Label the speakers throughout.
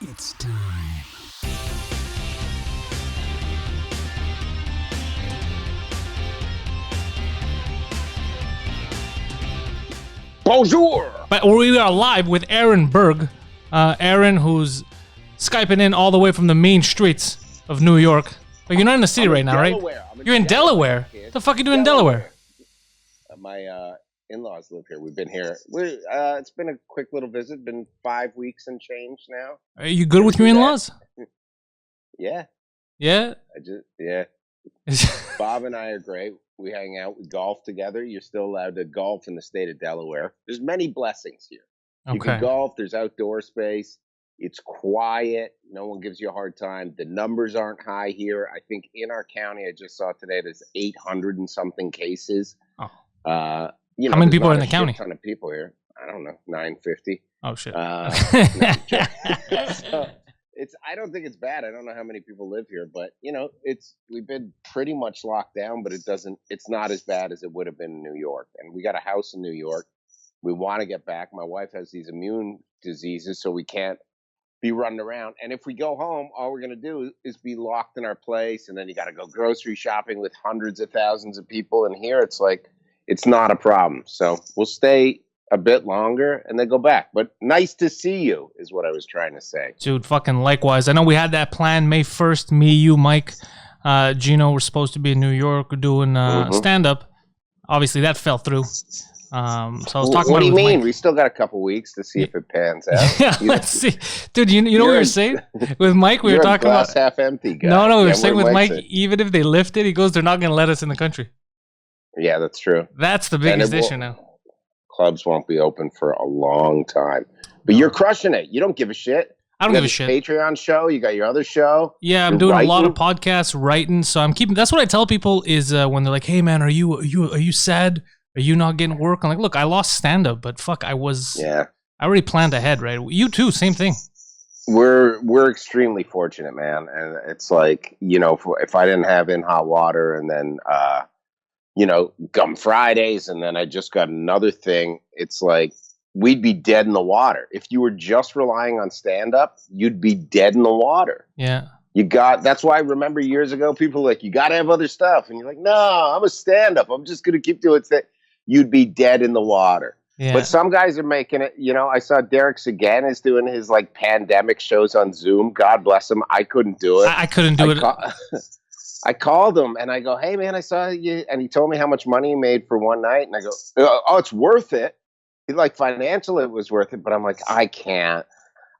Speaker 1: It's time.
Speaker 2: Bonjour!
Speaker 3: But we are live with Aaron Berg. Aaron, who's Skyping in all the way from the main streets of New York. But you're not in the city right now, right? You're in Delaware. What the fuck are you doing in Delaware?
Speaker 2: My in-laws live here. We've been here. It's been a quick little visit. Been 5 weeks and change now.
Speaker 3: Are you good with your in-laws?
Speaker 2: Yeah.
Speaker 3: Yeah?
Speaker 2: Yeah. Bob and I are great. We hang out. We golf together. You're still allowed to golf in the state of Delaware. There's many blessings here. You can golf. There's outdoor space. It's quiet. No one gives you a hard time. The numbers aren't high here. I think in our county, I just saw today, there's 800 and something cases.
Speaker 3: Oh.
Speaker 2: How
Speaker 3: many people are in the county?
Speaker 2: A ton of people here. I don't know, 950.
Speaker 3: Oh shit.
Speaker 2: I don't think it's bad. I don't know how many people live here, but we've been pretty much locked down, but it's not as bad as it would have been in New York. And we got a house in New York. We want to get back. My wife has these immune diseases, so we can't be running around. And if we go home, all we're going to do is be locked in our place. And then you got to go grocery shopping with hundreds of thousands of people. And here it's like, it's not a problem. So we'll stay a bit longer and then go back. But nice to see you is what I was trying to say.
Speaker 3: Dude, fucking likewise. I know we had that plan May 1st. Me, you, Mike, Gino were supposed to be in New York doing stand-up. Obviously, that fell through. So I was talking
Speaker 2: what
Speaker 3: about
Speaker 2: do you mean?
Speaker 3: Mike.
Speaker 2: We still got a couple weeks to see if it pans out.
Speaker 3: Yeah, let's see. Dude, you know what we were saying? With Mike, we were talking about...
Speaker 2: glass half empty guy.
Speaker 3: No, we were saying with Mike, even if they lift it, he goes, they're not going to let us in the country.
Speaker 2: Yeah, that's true.
Speaker 3: That's the biggest issue now.
Speaker 2: Clubs won't be open for a long time. But you're crushing it. You don't give a shit.
Speaker 3: I don't give a shit.
Speaker 2: Patreon show. You got your other show.
Speaker 3: Yeah, I'm doing a lot of podcasts, writing. So I'm keeping. That's what I tell people is when they're like, "Hey, man, are you sad? Are you not getting work?" I'm like, "Look, I lost stand up, but fuck, I was. Yeah. I already planned ahead, right? You too, same thing."
Speaker 2: We're extremely fortunate, man, and it's like if I didn't have In Hot Water and then Gum Fridays, and then I just got another thing, it's like we'd be dead in the water. If you were just relying on stand-up, you'd be dead in the water.
Speaker 3: Yeah.
Speaker 2: That's why I remember years ago, people were like, you got to have other stuff. And you're like, no, I'm a stand-up. I'm just going to keep doing things. You'd be dead in the water. Yeah. But some guys are making it. I saw Derek Sagan is doing his like pandemic shows on Zoom. God bless him. I couldn't do it.
Speaker 3: I couldn't do it.
Speaker 2: I called him and I go, hey, man, I saw you. And he told me how much money he made for one night. And I go, oh, it's worth it. Like financially, it was worth it. But I'm like, I can't.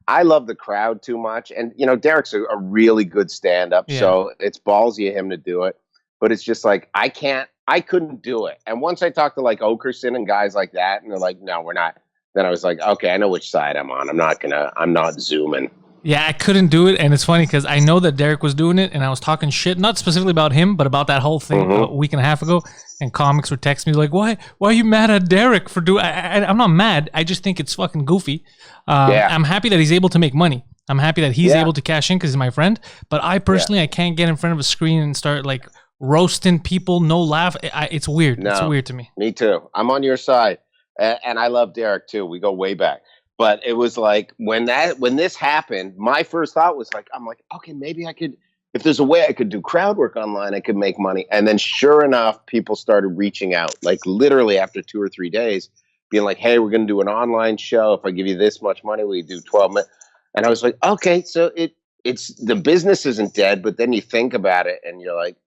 Speaker 2: I love the crowd too much. And, Derek's a really good stand-up. Yeah. So it's ballsy of him to do it. But it's just like, I couldn't do it. And once I talked to like Okerson and guys like that, and they're like, no, we're not. Then I was like, okay, I know which side I'm on. I'm not zooming.
Speaker 3: Yeah, I couldn't do it, and it's funny because I know that Derek was doing it, and I was talking shit, not specifically about him, but about that whole thing a week and a half ago, and comics would text me like, why are you mad at Derek for doing... I'm not mad, I just think it's fucking goofy. I'm happy that he's able to make money. I'm happy that he's able to cash in because he's my friend, but I personally, I can't get in front of a screen and start like roasting people, no laugh. It's weird. No, it's weird to me.
Speaker 2: Me too. I'm on your side, and I love Derek too. We go way back. But it was like when this happened, my first thought was like, I'm like, okay, maybe I could, if there's a way I could do crowd work online, I could make money. And then sure enough, people started reaching out, like literally after 2 or 3 days, being like, hey, we're going to do an online show. If I give you this much money, we do 12 minutes. And I was like, okay, so it's the business isn't dead, but then you think about it and you're like,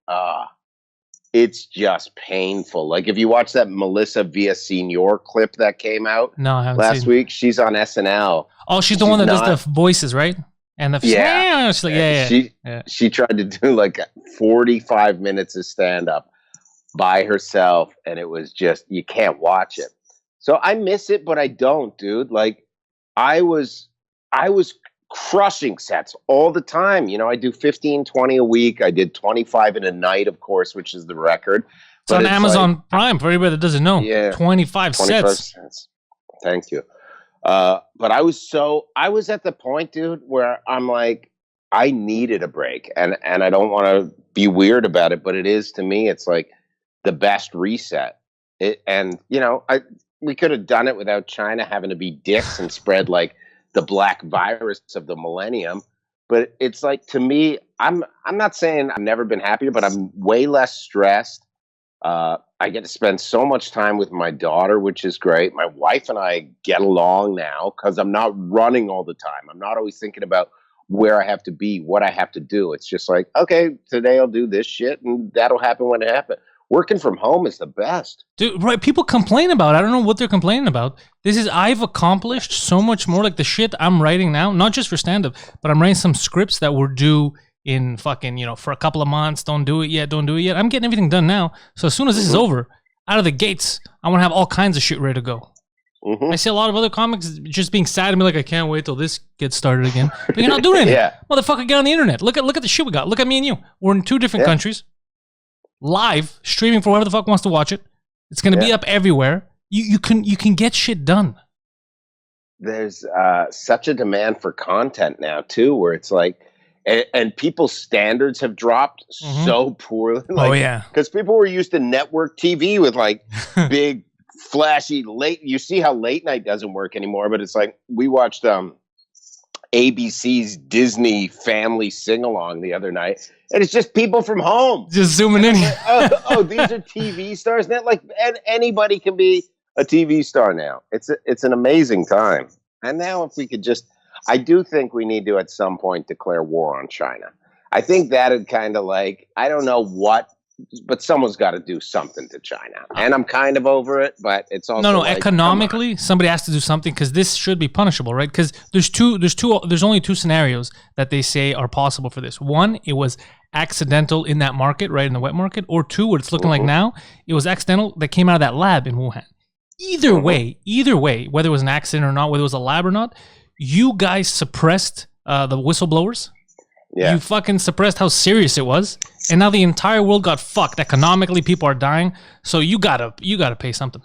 Speaker 2: it's just painful. Like if you watch that Melissa Villaseñor clip that came out last week, she's on SNL.
Speaker 3: Oh, she's the one that does the voices, right? And the
Speaker 2: she tried to do like 45 minutes of stand up by herself, and it was just you can't watch it. So I miss it, but I don't, dude. Like I was crushing sets all the time. I do 15, 20 a week. I did 25 in a night, of course, which is the record.
Speaker 3: It's on Amazon Prime for anybody that doesn't know. Yeah, 25 sets.
Speaker 2: Thank you. But I was at the point, dude, where I'm like, I needed a break, and I don't want to be weird about it, but it is to me. It's like the best reset. We could have done it without China having to be dicks and spread like the black virus of the millennium. But it's like, to me, I'm not saying I've never been happier, but I'm way less stressed. I get to spend so much time with my daughter, which is great. My wife and I get along now because I'm not running all the time. I'm not always thinking about where I have to be, what I have to do. It's just like, okay, today I'll do this shit and that'll happen when it happens. Working from home is the best.
Speaker 3: Dude, right, people complain about it. I don't know what they're complaining about. I've accomplished so much more. Like the shit I'm writing now, not just for stand-up, but I'm writing some scripts that were due in fucking, for a couple of months. Don't do it yet. I'm getting everything done now. So as soon as this is over, out of the gates, I want to have all kinds of shit ready to go. I see a lot of other comics just being sad and be like, I can't wait till this gets started again. But you're not doing anything. Motherfucker, get on the internet. Look at the shit we got. Look at me and you. We're in 2 different countries. Live, streaming for whoever the fuck wants to watch it. It's going to be up everywhere. You can get shit done.
Speaker 2: There's such a demand for content now, too, where it's like, and people's standards have dropped so poorly. Like, because people were used to network TV with like big, flashy you see how late night doesn't work anymore, but it's like we watched ABC's Disney Family Sing-Along the other night, and it's just people from home.
Speaker 3: Just zooming in.
Speaker 2: Like, oh, these are TV stars now? Like, anybody can be a TV star now. It's an amazing time. And now if we could just... I do think we need to, at some point, declare war on China. I think that'd kind of like... I don't know what... But someone's got to do something to China, and I'm kind of over it. But it's also
Speaker 3: no.
Speaker 2: Like,
Speaker 3: economically, somebody has to do something because this should be punishable, right? Because there's only 2 scenarios that they say are possible for this. 1, it was accidental in that market, right, in the wet market, or 2, what it's looking like now, it was accidental that came out of that lab in Wuhan. Either way, whether it was an accident or not, whether it was a lab or not, you guys suppressed the whistleblowers. You fucking suppressed how serious it was, and now the entire world got fucked. Economically, people are dying, so you gotta pay something.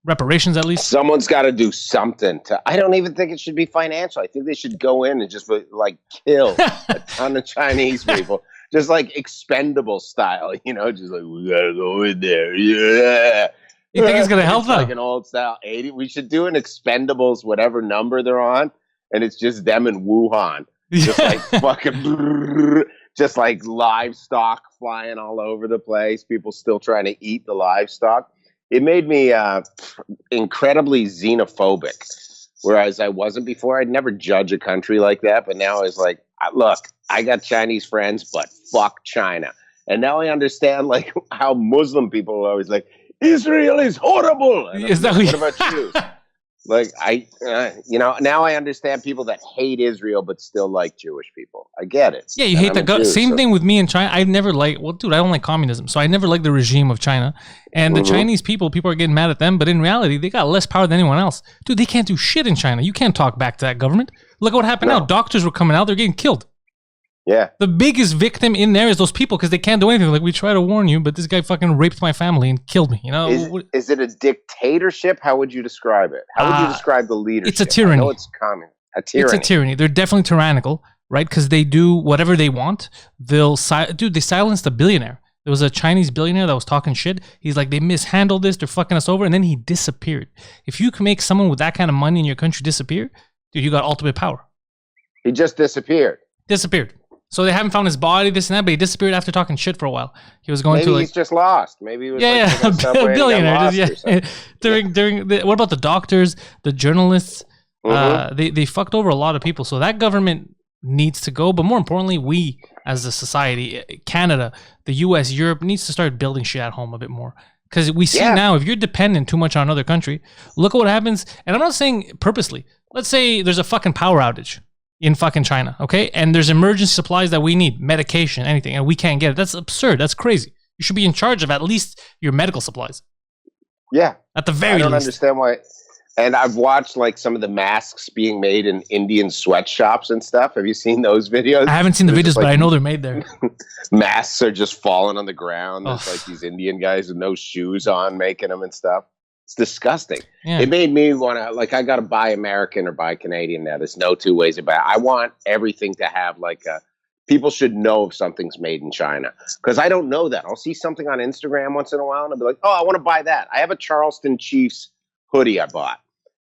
Speaker 3: Reparations, at least. Someone's
Speaker 2: got to do something. I don't even think it should be financial. I think they should go in and just like kill a ton of Chinese people, just like Expendable style. Just like, we gotta go in there. Yeah.
Speaker 3: You think it's gonna help them?
Speaker 2: Like an old style 80. We should do an Expendables, whatever number they're on, and it's just them in Wuhan. Just like fucking, just like livestock flying all over the place. People still trying to eat the livestock. It made me incredibly xenophobic, whereas I wasn't before. I'd never judge a country like that, but now it's like, look, I got Chinese friends, but fuck China. And now I understand like how Muslim people are always like, Israel is horrible.
Speaker 3: Is that
Speaker 2: what about you? Like, now I understand people that hate Israel but still like Jewish people. I get it.
Speaker 3: Yeah, you hate the same thing with me in China. I never I don't like communism, so I never liked the regime of China. And the Chinese people are getting mad at them, but in reality, they got less power than anyone else. Dude, they can't do shit in China. You can't talk back to that government. Look at what happened now. Doctors were coming out. They're getting killed.
Speaker 2: Yeah.
Speaker 3: The biggest victim in there is those people because they can't do anything. Like, we try to warn you, but this guy fucking raped my family and killed me.
Speaker 2: Is it a dictatorship? How would you describe it? How would you describe the leadership?
Speaker 3: It's a tyranny.
Speaker 2: I know it's communist. A tyranny.
Speaker 3: It's a tyranny. They're definitely tyrannical, right? Because they do whatever they want. They silenced a billionaire. There was a Chinese billionaire that was talking shit. He's like, they mishandled this. They're fucking us over. And then he disappeared. If you can make someone with that kind of money in your country disappear, dude, you got ultimate power.
Speaker 2: He just disappeared.
Speaker 3: So they haven't found his body, this and that, but he disappeared after talking shit for a while. He was going
Speaker 2: Maybe he's just lost. Maybe he was
Speaker 3: a billionaire. What about the doctors, the journalists? They fucked over a lot of people. So that government needs to go. But more importantly, we as a society, Canada, the US, Europe, needs to start building shit at home a bit more. Because we see now, if you're dependent too much on another country, look at what happens. And I'm not saying purposely. Let's say there's a fucking power outage in fucking China, okay? And there's emergency supplies that we need, medication, anything, and we can't get it. That's absurd. That's crazy. You should be in charge of at least your medical supplies.
Speaker 2: Yeah.
Speaker 3: At the very least.
Speaker 2: I don't understand why. And I've watched like some of the masks being made in Indian sweatshops and stuff. Have you seen those videos?
Speaker 3: I haven't seen the videos, but I know they're made there.
Speaker 2: Masks are just falling on the ground. There's like these Indian guys with no shoes on making them and stuff. It's disgusting. Yeah. It made me want to, like, I got to buy American or buy Canadian now. There's no two ways about it. I want everything to have like people should know if something's made in China. Because I don't know that. I'll see something on Instagram once in a while and I'll be like, oh, I want to buy that. I have a Charleston Chiefs hoodie I bought.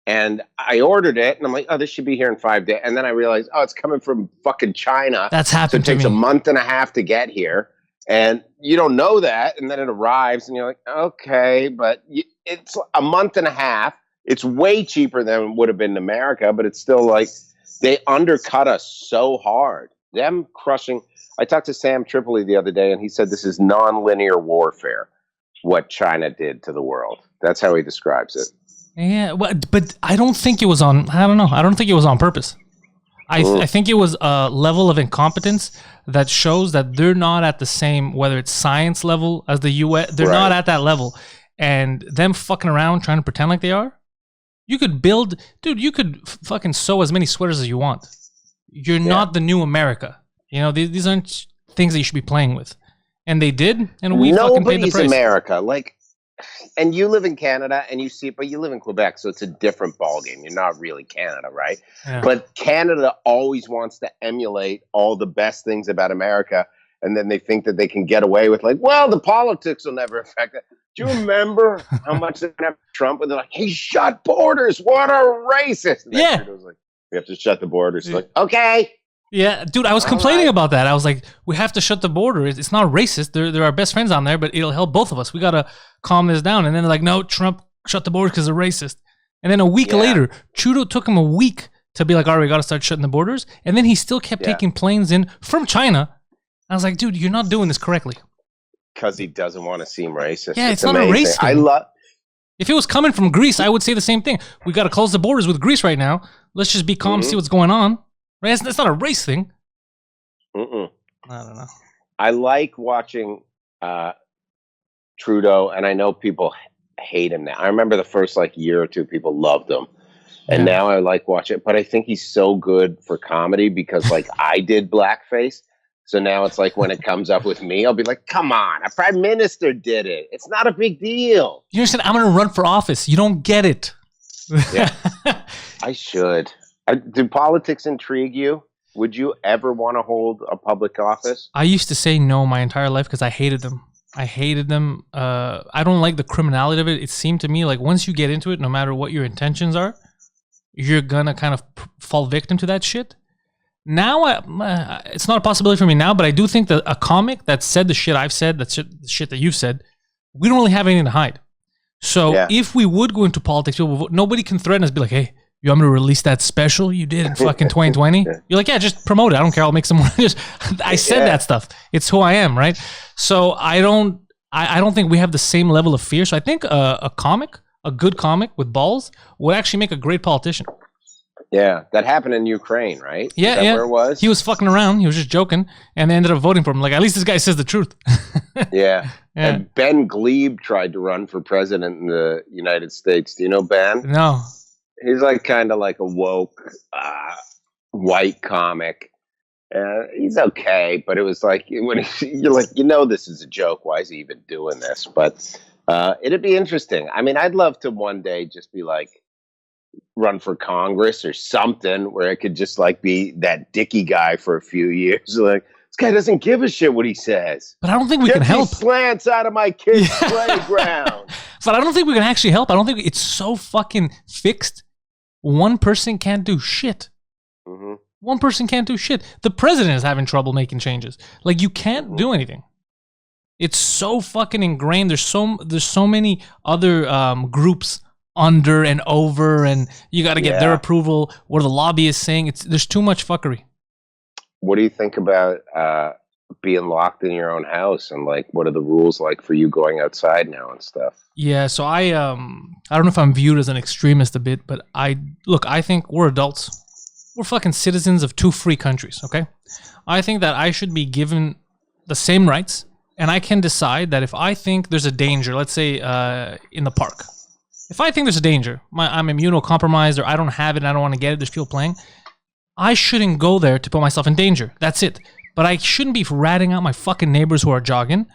Speaker 2: And I ordered it, and I'm like, oh, this should be here in 5 days. And then I realized, oh, it's coming from fucking China.
Speaker 3: That's
Speaker 2: So
Speaker 3: happened
Speaker 2: it
Speaker 3: to
Speaker 2: takes
Speaker 3: me.
Speaker 2: a month and a half to get here. And you don't know that. And then it arrives, and you're like, okay, but it's a month and a half. It's way cheaper than it would have been in America, but it's still like they undercut us so hard. Them crushing. I talked to Sam Tripoli the other day, and he said this is nonlinear warfare, what China did to the world. That's how he describes it.
Speaker 3: Yeah, but I don't think it was on. I don't know. I don't think it was on purpose. I think it was a level of incompetence that shows that they're not at the same, whether it's science level as the U.S. They're not at that level, and them fucking around trying to pretend like they are. You could build, dude. You could fucking sew as many sweaters as you want. You're not the new America. You know, these aren't things that you should be playing with. And they did, and we fucking paid the price.
Speaker 2: Nobody's America. Like, and you live in Canada, and you see it, but you live in Quebec, so it's a different ballgame. You're not really Canada, right?
Speaker 3: Yeah.
Speaker 2: But Canada always wants to emulate all the best things about America, and then they think that they can get away with, like, well, the politics will never affect it. Do you remember how much they have Trump? And they're like, he shut borders. What a racist. And
Speaker 3: Yeah.
Speaker 2: Trudeau's like, we have to shut the borders. Like, okay.
Speaker 3: Yeah, dude, I was complaining about that. I was like, we have to shut the border. It's not racist. They're our best friends on there, but it'll help both of us. We got to calm this down. And then they're like, no, Trump shut the border because they're racist. And then a week later, Trudeau took him a week to be like, all right, we got to start shutting the borders. And then he still kept taking planes in from China. I was like, dude, you're not doing this correctly.
Speaker 2: Because he doesn't want to seem racist.
Speaker 3: Yeah, it's not a race thing.
Speaker 2: I love.
Speaker 3: If it was coming from Greece, I would say the same thing. We got to close the borders with Greece right now. Let's just be calm, see what's going on. Right? That's not a race thing. I don't know.
Speaker 2: I like watching Trudeau, and I know people hate him now. I remember the first year or two, people loved him, and now I like watching it. But I think he's so good for comedy because I did blackface, so now it's like when it comes up with me, I'll be like, "Come on, a prime minister did it. It's not a big deal."
Speaker 3: You understand? I'm going to run for office. You don't get it.
Speaker 2: Yeah, I should. Do politics intrigue you? Would you ever want to hold a public office?
Speaker 3: I used to say no my entire life because I hated them. I don't like the criminality of it. It seemed to me like once you get into it, no matter what your intentions are, you're going to kind of fall victim to that shit. Now, it's not a possibility for me now, but I do think that a comic that said the shit I've said, the shit that you've said, we don't really have anything to hide. So if we would go into politics, nobody can threaten us, be like, hey, you want me to release that special you did in fucking 2020? You're like, yeah, just promote it. I don't care. I'll make some more. I said that stuff. It's who I am, right? So I don't think we have the same level of fear. So I think a good comic with balls would actually make a great politician.
Speaker 2: Yeah, that happened in Ukraine, right?
Speaker 3: Yeah,
Speaker 2: Is that where it was?
Speaker 3: He was fucking around. He was just joking, and they ended up voting for him. Like, at least this guy says the truth.
Speaker 2: Yeah. And Ben Glebe tried to run for president in the United States. Do you know Ben?
Speaker 3: No.
Speaker 2: He's kind of like a woke white comic. He's okay, but it was when you're like, this is a joke. Why is he even doing this? But it'd be interesting. I mean, I'd love to one day just be run for Congress or something where it could just be that dicky guy for a few years. This guy doesn't give a shit what he says.
Speaker 3: But I don't think we can help.
Speaker 2: Get these slants out of my kid's playground.
Speaker 3: But I don't think we can actually help. I don't think it's so fucking fixed. One person can't do shit. Mm-hmm. One person can't do shit. The president is having trouble making changes. You can't do anything. It's so fucking ingrained. There's so many other groups under and over, and you got to get their approval. What are the lobbyists saying? There's too much fuckery.
Speaker 2: What do you think about being locked in your own house, and what are the rules for you going outside now and stuff? Yeah,
Speaker 3: so I don't know if I'm viewed as an extremist a bit, but I think we're adults. We're fucking citizens of two free countries, okay? I think that I should be given the same rights, and I can decide that if I think there's a danger, let's say in the park, if I think there's a danger, I'm immunocompromised or I don't have it and I don't want to get it, there's people playing, I shouldn't go there to put myself in danger. That's it. But I shouldn't be ratting out my fucking neighbors who are jogging.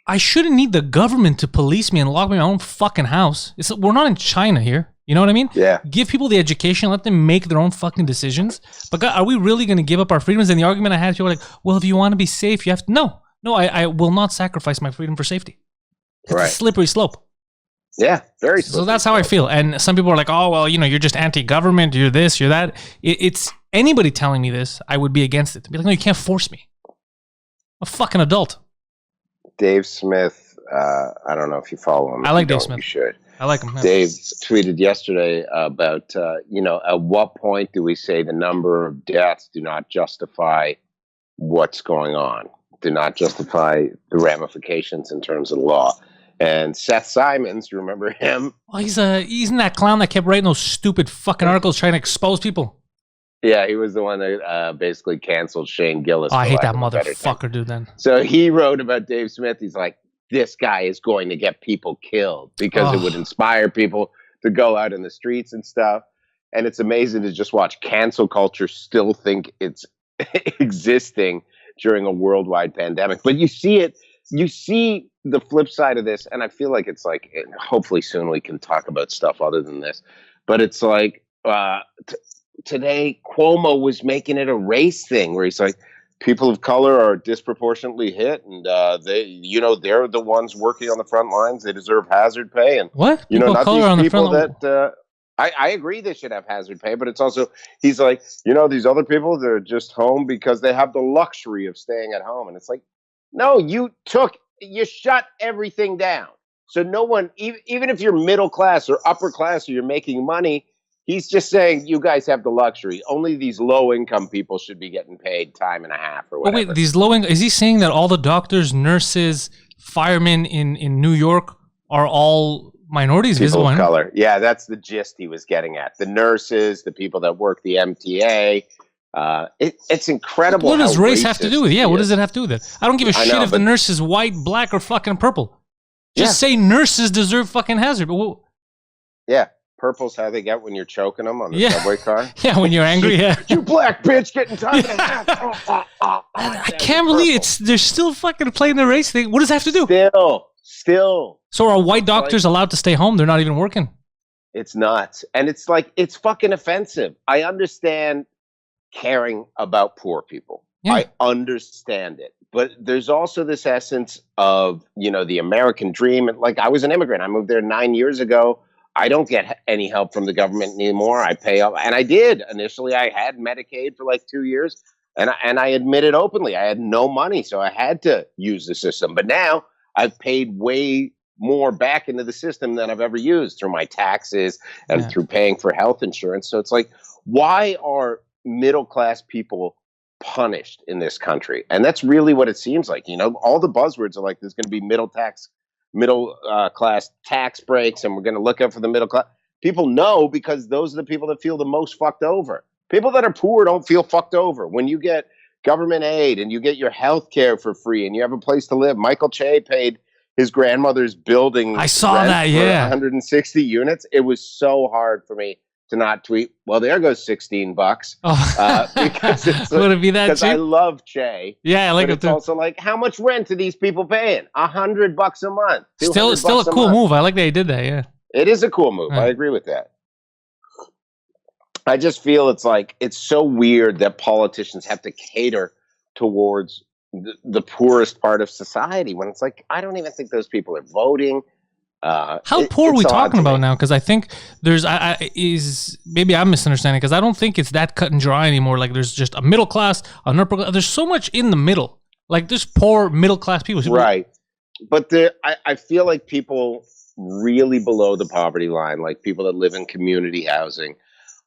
Speaker 3: I shouldn't need the government to police me and lock me in my own fucking house. We're not in China here. You know what I mean?
Speaker 2: Yeah.
Speaker 3: Give people the education. Let them make their own fucking decisions. But God, are we really going to give up our freedoms? And the argument I had, people were like, well, if you want to be safe, you have to. No, I will not sacrifice my freedom for safety. It's a slippery slope.
Speaker 2: Yeah, very
Speaker 3: So that's how I feel. And some people are like, oh, well, you're just anti-government. You're this, you're that. It's anybody telling me this, I would be against it. Be like, no, you can't force me. I'm a fucking adult.
Speaker 2: Dave Smith, I don't know if you follow him.
Speaker 3: I like Dave Smith.
Speaker 2: You should.
Speaker 3: I like him.
Speaker 2: Dave tweeted yesterday about, at what point do we say the number of deaths do not justify what's going on, do not justify the ramifications in terms of the law. And Seth Simons, you remember him?
Speaker 3: Oh, he's that clown that kept writing those stupid fucking articles trying to expose people.
Speaker 2: Yeah, he was the one that basically canceled Shane Gillis.
Speaker 3: Oh, I hate that motherfucker, dude, then.
Speaker 2: So he wrote about Dave Smith. He's like, this guy is going to get people killed because it would inspire people to go out in the streets and stuff. And it's amazing to just watch cancel culture still think it's existing during a worldwide pandemic. But you see the flip side of this, and I feel like it's like, hopefully soon we can talk about stuff other than this, but it's like today Cuomo was making it a race thing where he's like, people of color are disproportionately hit, and they're the ones working on the front lines. They deserve hazard pay, and
Speaker 3: what? People
Speaker 2: not
Speaker 3: of color
Speaker 2: these
Speaker 3: on
Speaker 2: people
Speaker 3: the front
Speaker 2: that. I agree they should have hazard pay, but it's also, he's like, these other people, they're just home because they have the luxury of staying at home. And it's like, no, you shut everything down. So no one, even if you're middle class or upper class or you're making money, he's just saying you guys have the luxury. Only these low income people should be getting paid time and a half or whatever.
Speaker 3: Oh, wait, these low income, is he saying that all the doctors, nurses, firemen in New York are all minorities,
Speaker 2: people of color? Yeah, that's the gist he was getting at. The nurses, the people that work the MTA. It's incredible.
Speaker 3: What does race have to do with it? Yeah, what does it have to do with it? I don't give a shit if the nurse is white, black, or fucking purple. Just say nurses deserve fucking hazard. But
Speaker 2: yeah, purple's how they get when you're choking them on the subway car.
Speaker 3: Yeah, when you're angry. Yeah,
Speaker 2: you black bitch getting time and a half.
Speaker 3: I can't believe they're still fucking playing the race thing. What does that have to do?
Speaker 2: Still.
Speaker 3: So are white doctors allowed to stay home? They're not even working.
Speaker 2: It's nuts. And it's like, it's fucking offensive. I understand caring about poor people. Yeah. I understand it. But there's also this essence of, the American dream. And like, I was an immigrant. I moved there 9 years ago. I don't get any help from the government anymore. I pay up. And I did. Initially, I had Medicaid for like 2 years. And I admitted openly, I had no money. So I had to use the system. But now I've paid way more back into the system than I've ever used through my taxes and through paying for health insurance. So it's like, why are middle-class people punished in this country? And that's really what it seems like. All the buzzwords are like, there's going to be middle class tax breaks, and we're going to look out for the middle class. People know, because those are the people that feel the most fucked over. People that are poor don't feel fucked over. When you get government aid and you get your health care for free and you have a place to live. Michael Che paid his grandmother's building.
Speaker 3: I saw that, yeah.
Speaker 2: 160 units. It was so hard for me to not tweet, well, there goes $16. Because it's
Speaker 3: would it be that cheap?
Speaker 2: Because I love Che.
Speaker 3: Yeah, I like it
Speaker 2: it's
Speaker 3: too.
Speaker 2: Also like, how much rent are these people paying? $100 a month.
Speaker 3: Still a cool move. I like that he did that, yeah.
Speaker 2: It is a cool move. I agree with that. I just feel it's so weird that politicians have to cater towards the poorest part of society when it's like, I don't even think those people are voting.
Speaker 3: How poor are we talking about now? Because I think there's maybe I'm misunderstanding, because I don't think it's that cut and dry anymore. Like there's just a middle class, an upper class. There's so much in the middle. Like there's poor middle class people.
Speaker 2: Right. But I feel like people really below the poverty line, like people that live in community housing,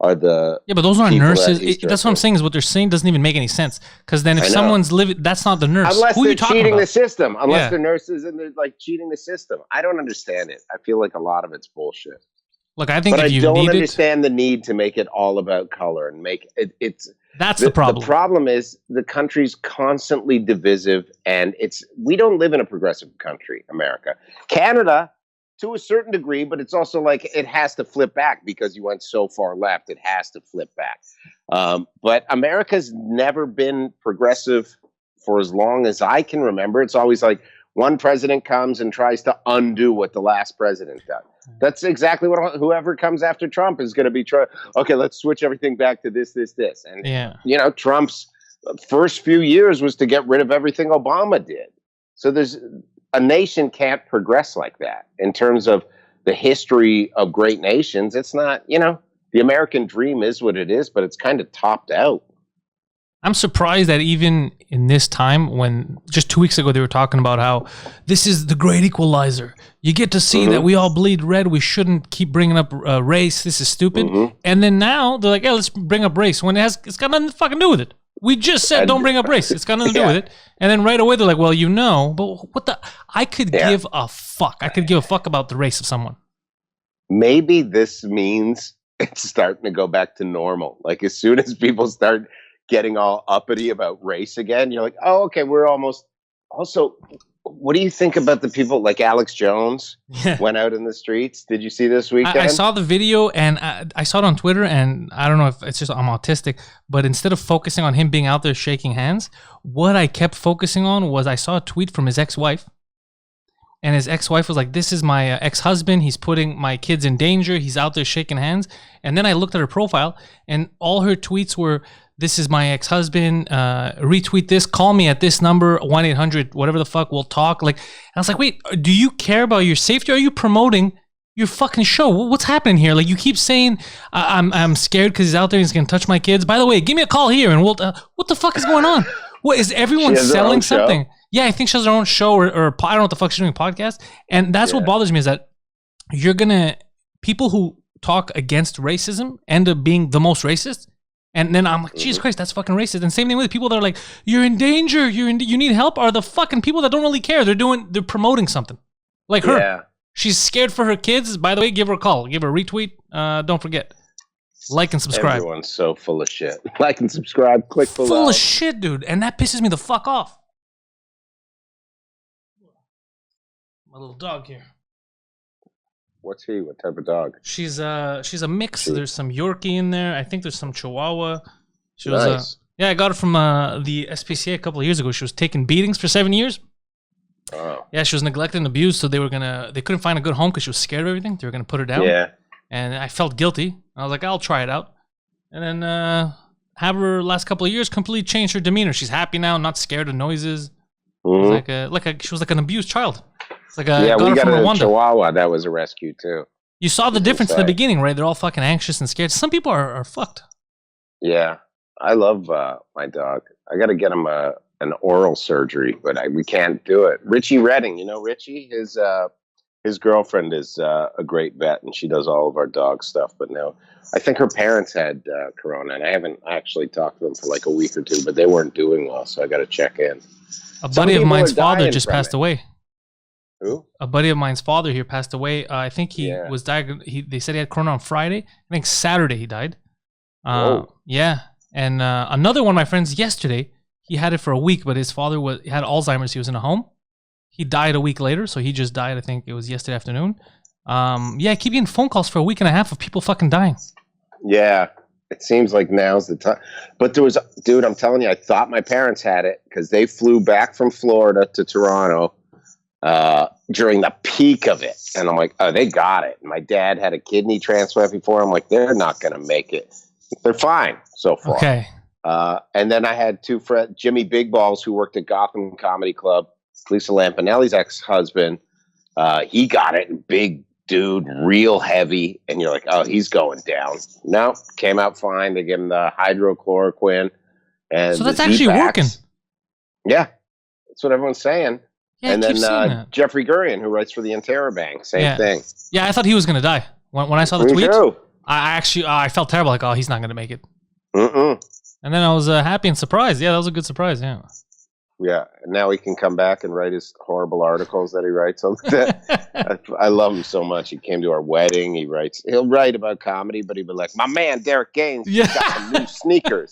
Speaker 2: are the
Speaker 3: but those aren't nurses. That's what I'm saying, is what they're saying doesn't even make any sense. Because then if someone's living, that's not the nurse.
Speaker 2: Unless they're cheating the system. Unless they're nurses and they're like cheating the system. I don't understand it. I feel like a lot of it's bullshit.
Speaker 3: Look, I think
Speaker 2: but I don't understand the need to make it all about color and make it's.
Speaker 3: That's the problem.
Speaker 2: The problem is the country's constantly divisive, and we don't live in a progressive country, America. Canada, to a certain degree, but it's also like it has to flip back because you went so far left. It has to flip back. But America's never been progressive for as long as I can remember. It's always like one president comes and tries to undo what the last president done. That's exactly what whoever comes after Trump is going to be trying. Okay, let's switch everything back to this. And, Trump's first few years was to get rid of everything Obama did. So a nation can't progress like that in terms of the history of great nations, it's not, the American dream is what it is, but it's kind of topped out.
Speaker 3: I'm surprised that even in this time, when just 2 weeks ago they were talking about how this is the great equalizer. You get to see that we all bleed red. We shouldn't keep bringing up race. This is stupid. And then now they're like, yeah, let's bring up race when it's got nothing to fucking do with it. We just said don't bring up race. It's got nothing to do with it. And then right away they're like, well, but what the? I could give a fuck. I could give a fuck about the race of someone.
Speaker 2: Maybe this means it's starting to go back to normal. Like as soon as people start getting all uppity about race again, you're like, oh, okay, we're almost. Also, what do you think about the people like Alex Jones went out in the streets? Did you see this weekend?
Speaker 3: I saw the video, and I saw it on Twitter, and I don't know if it's just I'm autistic, but instead of focusing on him being out there shaking hands, what I kept focusing on was I saw a tweet from his ex-wife, and his ex-wife was like, this is my ex-husband, he's putting my kids in danger, he's out there shaking hands. And then I looked at her profile, and all her tweets were, this is my ex-husband, retweet this, call me at this number, 1-800, whatever the fuck, we'll talk. Like, and I was like, wait, do you care about your safety? Or are you promoting your fucking show? What's happening here? Like, you keep saying, I'm scared because he's out there, he's going to touch my kids. By the way, give me a call here, and we'll, what the fuck is going on? What, is everyone selling something? Yeah, I think she has her own show, or I don't know what the fuck she's doing, podcast. And that's what bothers me is that people who talk against racism end up being the most racist. And then I'm like, Jesus Christ, that's fucking racist. And same thing with people that are like, you're in danger, you need help, are the fucking people that don't really care. They're promoting something. Like her. Yeah. She's scared for her kids. By the way, give her a call. Give her a retweet. Don't forget. Like and subscribe.
Speaker 2: Everyone's so full of shit. Like and subscribe. Click below.
Speaker 3: Full of shit, dude. And that pisses me the fuck off. My little dog here.
Speaker 2: What's he? What type of dog?
Speaker 3: She's a mix. There's some Yorkie in there. I think there's some Chihuahua. She
Speaker 2: was
Speaker 3: nice. I got her from the SPCA a couple of years ago. She was taking beatings for 7 years.
Speaker 2: Oh.
Speaker 3: Yeah, she was neglected and abused, so they couldn't find a good home because she was scared of everything. They were gonna put her down.
Speaker 2: Yeah.
Speaker 3: And I felt guilty. I was like, I'll try it out. And then have her last couple of years completely changed her demeanor. She's happy now, not scared of noises. She was like an abused child. It's like
Speaker 2: we got a Chihuahua that was a rescue too.
Speaker 3: You saw the difference in the beginning, right? They're all fucking anxious and scared. Some people are fucked.
Speaker 2: Yeah, I love my dog. I got to get him an oral surgery, but we can't do it. Richie Redding, you know Richie? His girlfriend is a great vet, and she does all of our dog stuff. But no, I think her parents had corona, and I haven't actually talked to them for like a week or two, but they weren't doing well, so I got to check in.
Speaker 3: A buddy of mine's father just passed away.
Speaker 2: Who?
Speaker 3: A buddy of mine's father here passed away. I think he was diagnosed. They said he had corona on Friday. I think Saturday he died. Yeah. And another one of my friends yesterday, he had it for a week, but his father had Alzheimer's. He was in a home. He died a week later, so he just died. I think it was yesterday afternoon. I keep getting phone calls for a week and a half of people fucking dying. Yeah.
Speaker 2: It seems like now's the time. But dude, I'm telling you, I thought my parents had it because they flew back from Florida to Toronto during the peak of it. And I'm like, oh, they got it. My dad had a kidney transplant before. I'm like, they're not going to make it. They're fine so far.
Speaker 3: Okay.
Speaker 2: And then I had two friends, Jimmy Big Balls, who worked at Gotham Comedy Club, Lisa Lampanelli's ex-husband. He got it. Big dude, real heavy. And you're like, oh, he's going down. No, came out fine. They gave him the hydrochloroquine. And
Speaker 3: so that's actually working.
Speaker 2: Yeah. That's what everyone's saying.
Speaker 3: Yeah,
Speaker 2: and then Jeffrey Gurian, who writes for the Interbank, same thing.
Speaker 3: Yeah, I thought he was going to die. When I saw the tweet, I felt terrible. Like, oh, he's not going to make it.
Speaker 2: Mm-mm.
Speaker 3: And then I was happy and surprised. Yeah, that was a good surprise. Yeah.
Speaker 2: Yeah, and now he can come back and write his horrible articles that he writes on that. I love him so much. He came to our wedding. He'll write about comedy, but he'll be like, my man, Derek Gaines, got some new sneakers.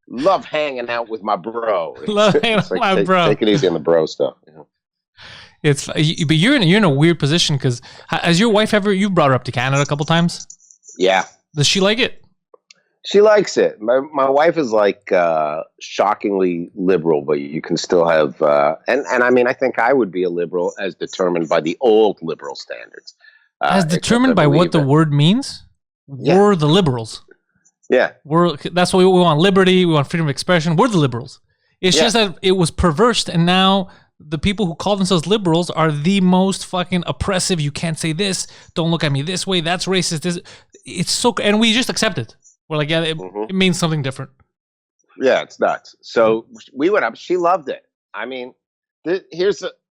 Speaker 2: Love hanging out with my bro.
Speaker 3: Love hanging out with my bro.
Speaker 2: Take it easy on the bro stuff. You know?
Speaker 3: But you're in a weird position because has your wife you brought her up to Canada a couple times?
Speaker 2: Yeah.
Speaker 3: Does she like it?
Speaker 2: She likes it. My wife is like shockingly liberal, but you can still have and I mean I think I would be a liberal as determined by the old liberal standards.
Speaker 3: As determined by what the word means?
Speaker 2: Yeah.
Speaker 3: We're the liberals.
Speaker 2: Yeah.
Speaker 3: That's what we want: liberty. We want freedom of expression. We're the liberals. It's just that it was perverse, and now the people who call themselves liberals are the most fucking oppressive. You can't say this. Don't look at me this way. That's racist. It's so, and we just accept it. We're like, yeah, it means something different.
Speaker 2: Yeah, it's nuts. So we went up. She loved it. I mean,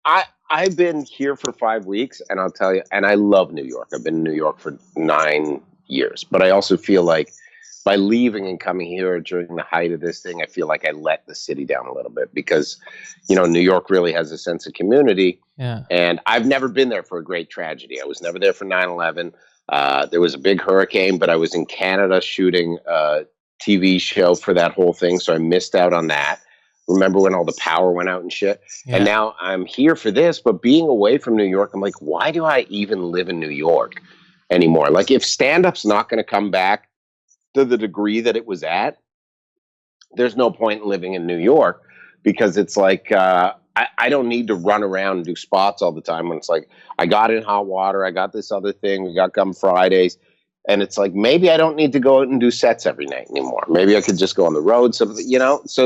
Speaker 2: I've been here for 5 weeks, and I'll tell you, and I love New York. I've been in New York for 9 years, but I also feel like by leaving and coming here during the height of this thing, I feel like I let the city down a little bit because, New York really has a sense of community.
Speaker 3: Yeah.
Speaker 2: And I've never been there for a great tragedy. I was never there for 9/11. There was a big hurricane, but I was in Canada shooting a TV show for that whole thing, so I missed out on that. Remember when all the power went out and shit? Yeah. And now I'm here for this, but being away from New York, I'm like, why do I even live in New York anymore? Like, if stand-up's not going to come back to the degree that it was at, there's no point in living in New York, because it's like, I don't need to run around and do spots all the time when it's like, I got in hot water, I got this other thing, we got Gum Fridays. And it's like, maybe I don't need to go out and do sets every night anymore. Maybe I could just go on the road. So,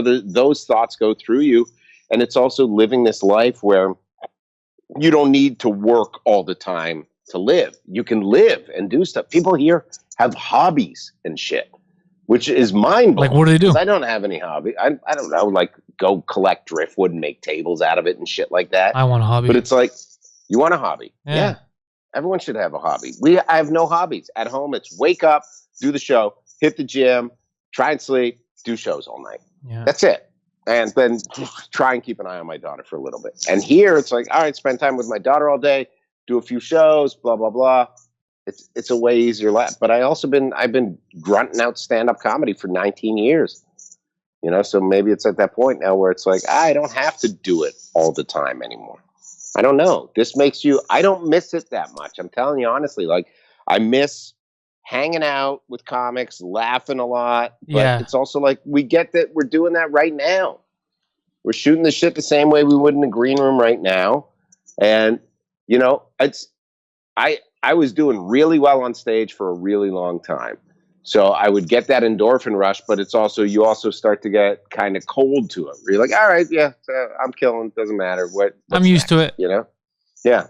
Speaker 2: those thoughts go through you. And it's also living this life where you don't need to work all the time to live. You can live and do stuff. People here have hobbies and shit, which is mind-blowing.
Speaker 3: Like, what do they do?
Speaker 2: I don't have any hobby. I don't know, like go collect driftwood and make tables out of it and shit like that.
Speaker 3: I want a hobby.
Speaker 2: But it's like, you want a hobby.
Speaker 3: Yeah.
Speaker 2: Everyone should have a hobby. I have no hobbies. At home, it's wake up, do the show, hit the gym, try and sleep, do shows all night.
Speaker 3: Yeah.
Speaker 2: That's it. And then try and keep an eye on my daughter for a little bit. And here, it's like, all right, spend time with my daughter all day, do a few shows, blah, blah, blah. It's a way easier life. But I've been grunting out stand-up comedy for 19 years. So maybe it's at that point now where it's like, I don't have to do it all the time anymore. I don't know. I don't miss it that much. I'm telling you honestly, like, I miss hanging out with comics, laughing a lot. But it's also like, we get that we're doing that right now. We're shooting the shit the same way we would in the green room right now. And, I was doing really well on stage for a really long time. So I would get that endorphin rush, but it's also, you also start to get kind of cold to it. Where you're like, all right, I'm killing, doesn't matter.
Speaker 3: I'm used to it.
Speaker 2: Yeah.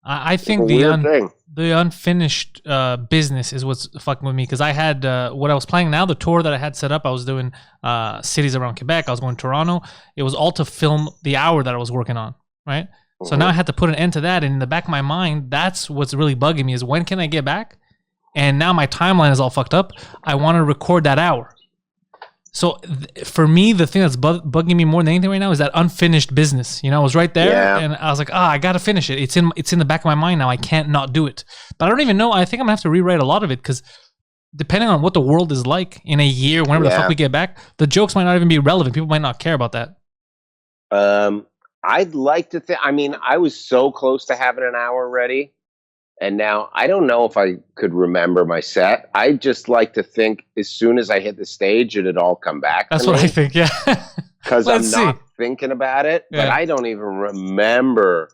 Speaker 3: I think the unfinished business is what's fucking with me, because I had what I was playing now, the tour that I had set up. I was doing cities around Quebec. I was going to Toronto. It was all to film the hour that I was working on, right? Mm-hmm. So now I had to put an end to that. And in the back of my mind, that's what's really bugging me, is when can I get back? And now my timeline is all fucked up. I want to record that hour. So for me, the thing that's bugging me more than anything right now is that unfinished business. I was right there, and I was like, I got to finish it. It's in the back of my mind now. I can't not do it. But I don't even know. I think I'm going to have to rewrite a lot of it, because depending on what the world is like in a year, whenever the fuck we get back, the jokes might not even be relevant. People might not care about that.
Speaker 2: I'd like to think, I was so close to having an hour ready. And now I don't know if I could remember my set. I just like to think as soon as I hit the stage, it'd all come back.
Speaker 3: That's what I think, yeah.
Speaker 2: Because I'm not thinking about it, but I don't even remember.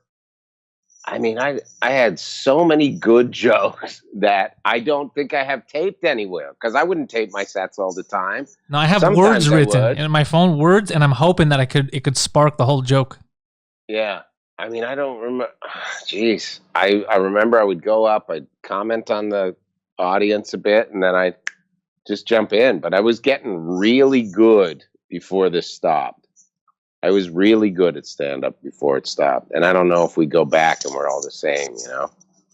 Speaker 2: I had so many good jokes that I don't think I have taped anywhere, because I wouldn't tape my sets all the time.
Speaker 3: No, I have words written in my phone, words, and I'm hoping that it could spark the whole joke.
Speaker 2: Yeah. I don't remember. Jeez. I remember I would go up, I'd comment on the audience a bit, and then I'd just jump in. But I was getting really good before this stopped. I was really good at stand-up before it stopped. And I don't know if we go back and we're all the same,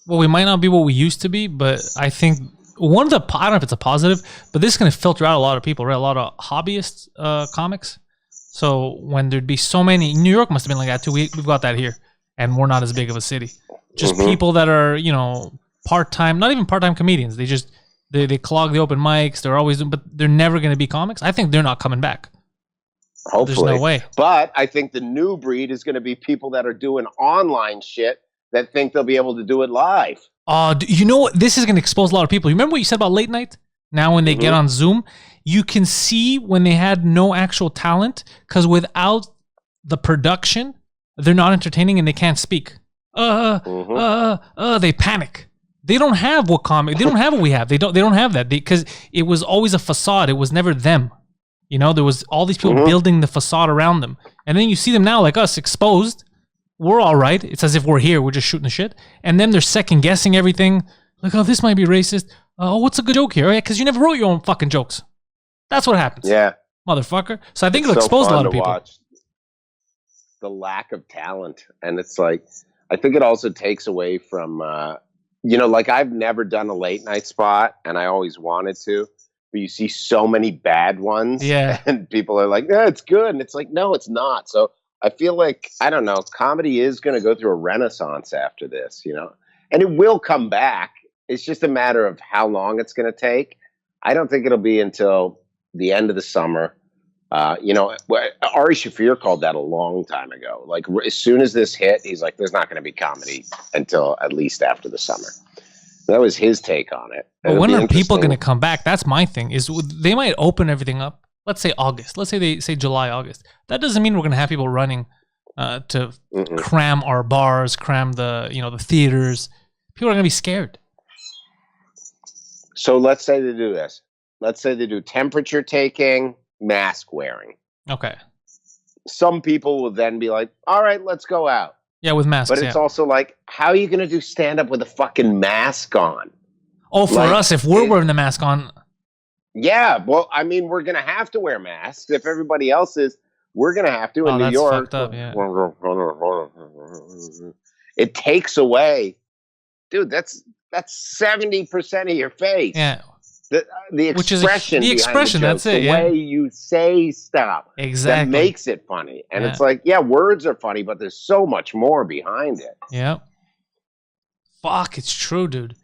Speaker 3: Well, we might not be what we used to be, but I think I don't know if it's a positive, but this is going to filter out a lot of people, right? A lot of hobbyist comics. So when there'd be so many, New York must have been like that too. We've got that here, and we're not as big of a city. Just people that are, part-time, not even part-time comedians. They clog the open mics. They're always doing, but they're never going to be comics. I think they're not coming back.
Speaker 2: Hopefully.
Speaker 3: There's no way.
Speaker 2: But I think the new breed is going to be people that are doing online shit that think they'll be able to do it live.
Speaker 3: This is going to expose a lot of people. You remember what you said about late night? Now when they get on Zoom, you can see when they had no actual talent, because without the production, they're not entertaining and they can't speak. They panic. They don't have what we have. They don't have that, because it was always a facade. It was never them. There was all these people building the facade around them. And then you see them now like us, exposed, we're all right. It's as if we're here. We're just shooting the shit. And then they're second guessing everything. Like, oh, this might be racist. Oh, what's a good joke here? Because you never wrote your own fucking jokes. That's what happens.
Speaker 2: Yeah.
Speaker 3: Motherfucker. So I think
Speaker 2: It's
Speaker 3: it'll
Speaker 2: so
Speaker 3: expose a
Speaker 2: fun
Speaker 3: lot of
Speaker 2: to
Speaker 3: people.
Speaker 2: watch the lack of talent. And it's like, I think it also takes away from, like I've never done a late night spot and I always wanted to, but you see so many bad ones and people are like, yeah, it's good. And it's like, no, it's not. So I feel like, I don't know, comedy is going to go through a renaissance after this, and it will come back. It's just a matter of how long it's going to take. I don't think it'll be until the end of the summer. Ari Shaffir called that a long time ago. Like as soon as this hit, he's like, there's not going to be comedy until at least after the summer. That was his take on it.
Speaker 3: But when are people going to come back? That's my thing. Is they might open everything up. Let's say August. Let's say they say July, August. That doesn't mean we're going to have people running to cram our bars, cram the the theaters. People are going to be scared.
Speaker 2: So let's say they do this. Let's say they do temperature taking, mask wearing.
Speaker 3: Okay.
Speaker 2: Some people will then be like, all right, let's go out.
Speaker 3: Yeah, with masks.
Speaker 2: But it's also like, how are you going to do stand up with a fucking mask on?
Speaker 3: Oh, for us, if we're wearing the mask on.
Speaker 2: Yeah, well, I mean, we're going to have to wear masks. If everybody else is, we're going to have to in New York.
Speaker 3: Fucked up, yeah.
Speaker 2: It takes away, dude, that's 70% of your face.
Speaker 3: Yeah.
Speaker 2: The expression,
Speaker 3: the expression,
Speaker 2: the joke,
Speaker 3: that's it.
Speaker 2: The way you say stuff,
Speaker 3: exactly,
Speaker 2: that makes it funny. And it's like, yeah, words are funny, but there's so much more behind it.
Speaker 3: Yeah. Fuck, it's true, dude.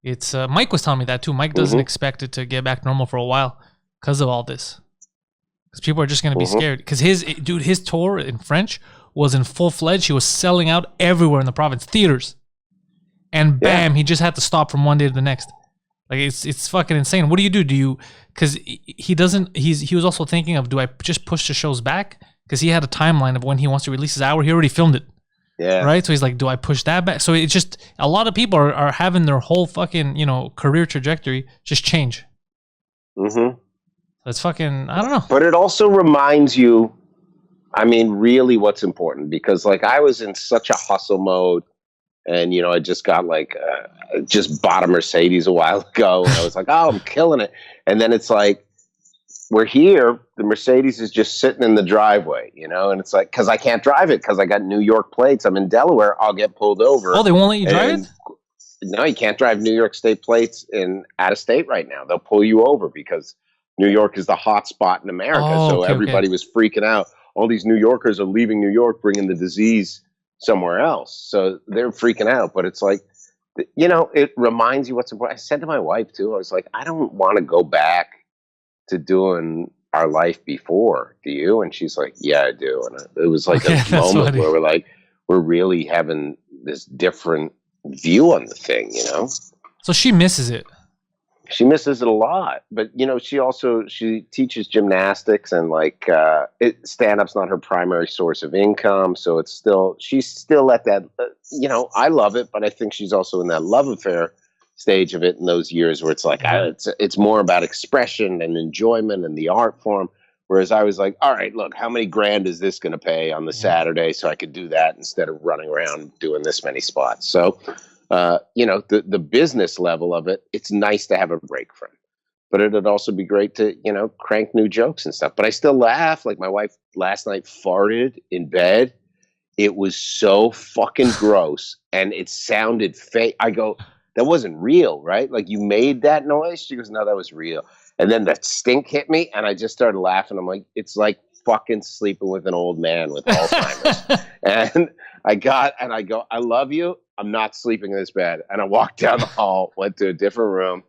Speaker 3: It's Mike was telling me that too. Mike doesn't expect it to get back normal for a while because of all this. Because people are just gonna be scared. Because his tour in French was in full fledged. He was selling out everywhere in the province, theaters, and bam, he just had to stop from one day to the next. Like it's fucking insane. What do? Because he doesn't. He was also thinking of, do I just push the shows back? Because he had a timeline of when he wants to release his hour. He already filmed it.
Speaker 2: Yeah.
Speaker 3: Right. So he's like, do I push that back? So it's just a lot of people are having their whole fucking career trajectory just change. So it's fucking, I don't know.
Speaker 2: But it also reminds you, I mean, really what's important, because like I was in such a hustle mode. And, I just got just bought a Mercedes a while ago. And I was like, oh, I'm killing it. And then it's like, we're here. The Mercedes is just sitting in the driveway, and it's like, because I can't drive it because I got New York plates. I'm in Delaware. I'll get pulled over.
Speaker 3: Oh, they won't let you drive it?
Speaker 2: No, you can't drive New York State plates out of state right now. They'll pull you over because New York is the hot spot in America. So everybody was freaking out. All these New Yorkers are leaving New York, bringing the disease somewhere else. So they're freaking out. But it's like, it reminds you what's important. I said to my wife too, I was like, I don't want to go back to doing our life before. Do you? And she's like, yeah, I do. And it was like a moment where we're really having this different view on the thing,
Speaker 3: So she misses it.
Speaker 2: She misses it a lot, but she teaches gymnastics, and stand-up's not her primary source of income. So she's still at that, I love it, but I think she's also in that love affair stage of it in those years where it's like, it's more about expression and enjoyment and the art form. Whereas I was like, all right, look, how many grand is this going to pay on the Saturday so I could do that instead of running around doing this many spots? So, the business level of it, it's nice to have a break from. But it'd also be great to, crank new jokes and stuff. But I still laugh. Like my wife last night farted in bed. It was so fucking gross. And it sounded fake. I go, that wasn't real, right? Like you made that noise? She goes, no, that was real. And then that stink hit me and I just started laughing. I'm like, it's like fucking sleeping with an old man with Alzheimer's. And I go, I love you. I'm not sleeping in this bed. And I walked down the hall, went to a different room,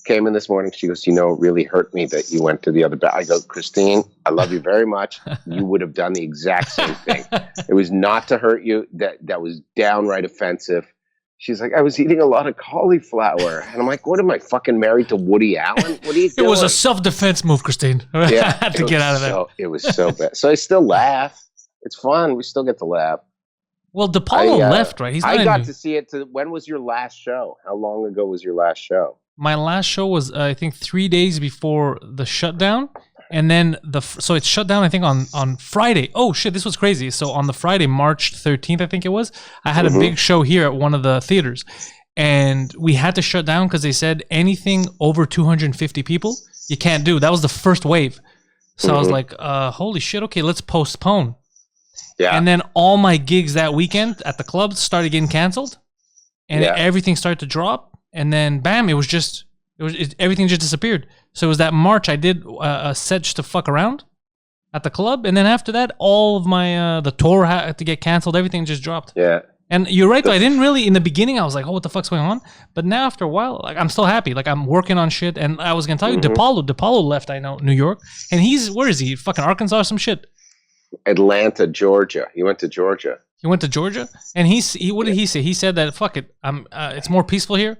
Speaker 2: came in this morning. She goes, it really hurt me that you went to the other bed. I go, Christine, I love you very much. You would have done the exact same thing. It was not to hurt you. That was downright offensive. She's like, I was eating a lot of cauliflower. And I'm like, what am I, fucking married to Woody Allen? What are you doing?
Speaker 3: It was a self-defense move, Christine.
Speaker 2: Yeah,
Speaker 3: I had to get out of there.
Speaker 2: It was so bad. So I still laugh. It's fun. We still get to laugh.
Speaker 3: Well, DePaulo left, right?
Speaker 2: I got to see it. When was your last show? How long ago was your last show?
Speaker 3: My last show was, I think, 3 days before the shutdown. And then so it shut down, I think, on Friday. Oh shit, this was crazy. So on the Friday, March 13th, I think it was, I had a big show here at one of the theaters. And we had to shut down because they said anything over 250 people, you can't do. That was the first wave. So I was like, holy shit, okay, let's postpone.
Speaker 2: Yeah.
Speaker 3: And then all my gigs that weekend at the clubs started getting canceled. And everything started to drop. And then bam, everything just disappeared. So it was that March I did a set just to fuck around at the club. And then after that, all of my, the tour had to get canceled. Everything just dropped.
Speaker 2: Yeah.
Speaker 3: And you're right, though. I didn't really, in the beginning, I was like, oh, what the fuck's going on? But now after a while, like, I'm still happy. Like, I'm working on shit. And I was going to tell you, DePaulo left, I know, New York. And where is he? Fucking Arkansas or some shit?
Speaker 2: Atlanta, Georgia. He went to Georgia.
Speaker 3: He went to Georgia? And what did he say? He said that, fuck it, it's more peaceful here.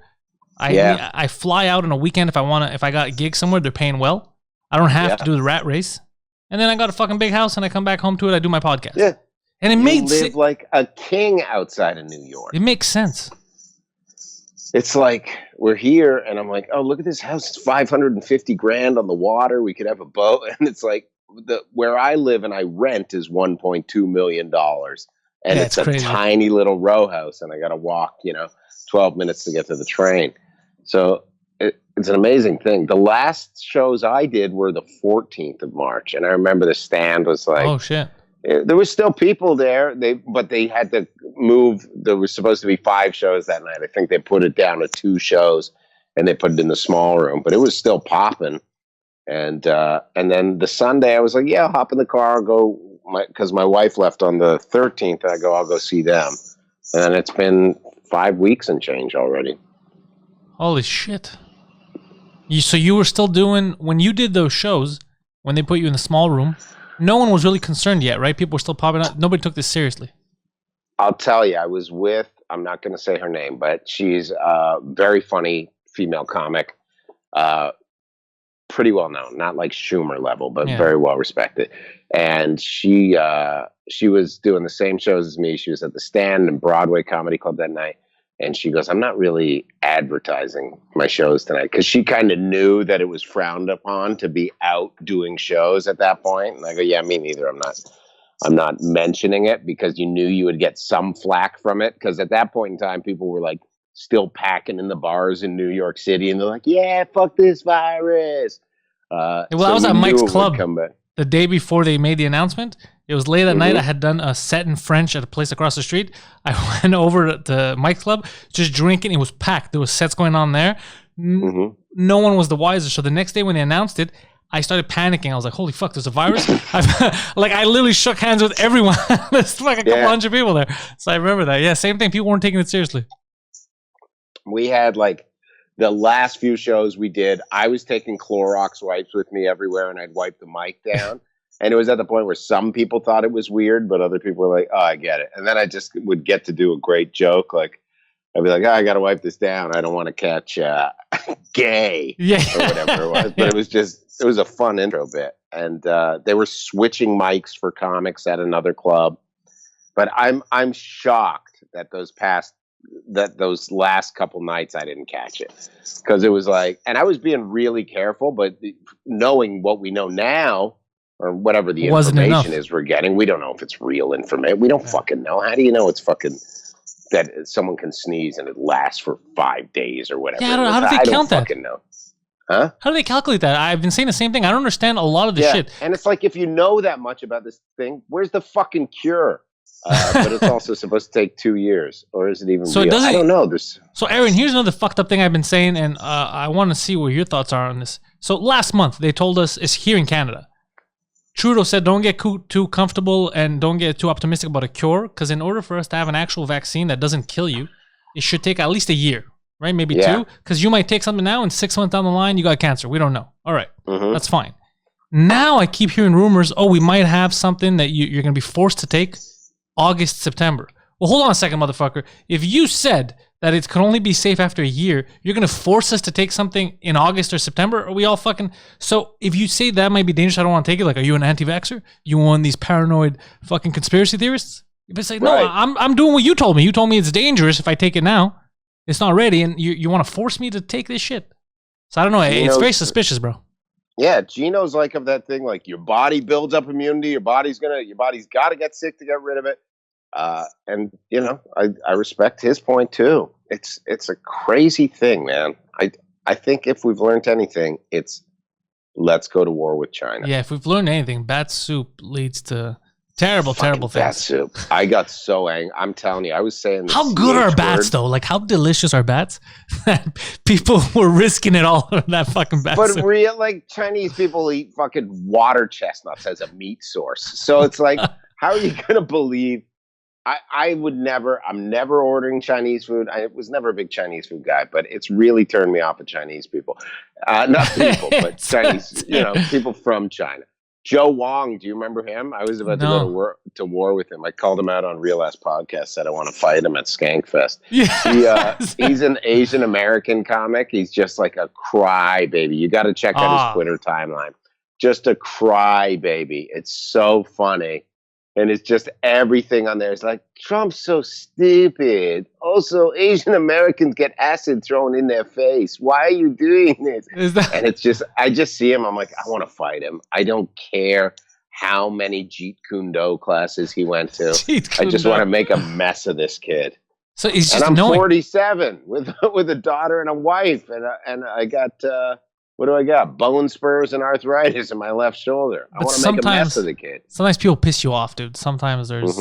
Speaker 3: I fly out on a weekend if I got a gig somewhere, they're paying well. I don't have to do the rat race. And then I got a fucking big house and I come back home to it, I do my podcast.
Speaker 2: Yeah.
Speaker 3: And
Speaker 2: you live like a king outside of New York.
Speaker 3: It makes sense.
Speaker 2: It's like we're here, and I'm like, oh, look at this house. It's $550,000 on the water. We could have a boat, and it's like where I live and I rent is $1.2 million, and it's a tiny little row house, and I got to walk, 12 minutes to get to the train. So it's an amazing thing. The last shows I did were the 14th of March, and I remember the stand was like,
Speaker 3: oh shit.
Speaker 2: There was still people there, but they had to move. There was supposed to be 5 shows that night. I think they put it down to 2 shows, and they put it in the small room. But it was still popping. And then the Sunday, I was like, yeah, I'll hop in the car, I'll go, because my wife left on the 13th. I'll go see them. And it's been 5 weeks and change already.
Speaker 3: Holy shit! So you were still doing when you did those shows when they put you in the small room. No one was really concerned yet, right? People were still popping up. Nobody took this seriously.
Speaker 2: I'll tell you, I was with, I'm not going to say her name, but she's a very funny female comic. Pretty well known, not like Schumer level, but very well respected. And she was doing the same shows as me. She was at the Stand and Broadway Comedy Club that night. And she goes, I'm not really advertising my shows tonight, because she kind of knew that it was frowned upon to be out doing shows at that point. And I go, yeah, me neither. I'm not mentioning it, because you knew you would get some flack from it. Because at that point in time, people were like still packing in the bars in New York City, and they're like, yeah, fuck this virus.
Speaker 3: I was at Mike's Club the day before they made the announcement. It was late at night. I had done a set in French at a place across the street. I went over to Mike's Club, just drinking. It was packed. There was sets going on there. No one was the wiser. So the next day when they announced it, I started panicking. I was like, holy fuck, there's a virus? I literally shook hands with everyone. There's like a couple hundred people there. So I remember that. Yeah, same thing. People weren't taking it seriously.
Speaker 2: We had like the last few shows we did, I was taking Clorox wipes with me everywhere, and I'd wipe the mic down. And it was at the point where some people thought it was weird, but other people were like, oh, I get it. And then I just would get to do a great joke. Like, I'd be like, oh, I got to wipe this down. I don't want to catch gay or whatever it was. But it was a fun intro bit. And they were switching mics for comics at another club. But I'm shocked that those last couple nights I didn't catch it, because it was like, and I was being really careful, but knowing what we know now, or whatever the information is we're getting, we don't know if it's real information. We don't fucking know. How do you know it's fucking that someone can sneeze and it lasts for 5 days or whatever?
Speaker 3: Yeah, how do they count that?
Speaker 2: I don't fucking know. Huh?
Speaker 3: How do they calculate that? I've been saying the same thing. I don't understand a lot of this shit.
Speaker 2: And it's like, if you know that much about this thing, where's the fucking cure? But it's also supposed to take 2 years, or is it even real? I don't know.
Speaker 3: So, Aaron, here's another fucked up thing I've been saying, and I want to see what your thoughts are on this. So last month, they told us, it's here in Canada, Trudeau said, don't get too comfortable and don't get too optimistic about a cure, because in order for us to have an actual vaccine that doesn't kill you, it should take at least a year, right? Maybe 2, because you might take something now and 6 months down the line, you got cancer. We don't know. All right, that's fine. Now I keep hearing rumors, we might have something that you're going to be forced to take August, September. Well, hold on a second, motherfucker. If you said that it can only be safe after a year, you're going to force us to take something in August or September? Are we all fucking... So if you say that might be dangerous, I don't want to take it, like, are you an anti-vaxxer? You one of these paranoid fucking conspiracy theorists? But say, no, I'm doing what you told me. You told me it's dangerous if I take it now. It's not ready, and you want to force me to take this shit. So I don't know. It's very suspicious, bro.
Speaker 2: Yeah, Gino's like of that thing, like your body builds up immunity, your body's got to get sick to get rid of it. And I respect his point too. It's a crazy thing, man. I think if we've learned anything, it's let's go to war with China.
Speaker 3: Yeah, if we've learned anything, bat soup leads to terrible things.
Speaker 2: Bat soup. I got so angry. I'm telling you, I was saying
Speaker 3: how good are bats though? Like how delicious are bats? People were risking it all on that fucking bat soup.
Speaker 2: But real, like Chinese people eat fucking water chestnuts as a meat source. So it's like, how are you gonna believe? I would never. I'm never ordering Chinese food. I was never a big Chinese food guy, but it's really turned me off of Chinese people. Not people, but Chinese. People from China. Joe Wong, do you remember him? I was about to go to war with him. I called him out on Real Ass Podcast. Said I want to fight him at Skankfest. Yeah, he's an Asian American comic. He's just like a cry baby. You got to check out his Twitter timeline. Just a cry baby. It's so funny. And it's just everything on there. It's like, Trump's so stupid. Also, Asian Americans get acid thrown in their face. Why are you doing this? And it's just, I just see him. I'm like, I want to fight him. I don't care how many Jeet Kune Do classes he went to. I just want to make a mess of this kid.
Speaker 3: So he's just
Speaker 2: and I'm 47 with a daughter and a wife. And I got... what do I got? Bone spurs and arthritis in my left shoulder. I want to make a mess of the kid.
Speaker 3: Sometimes people piss you off, dude. Sometimes there's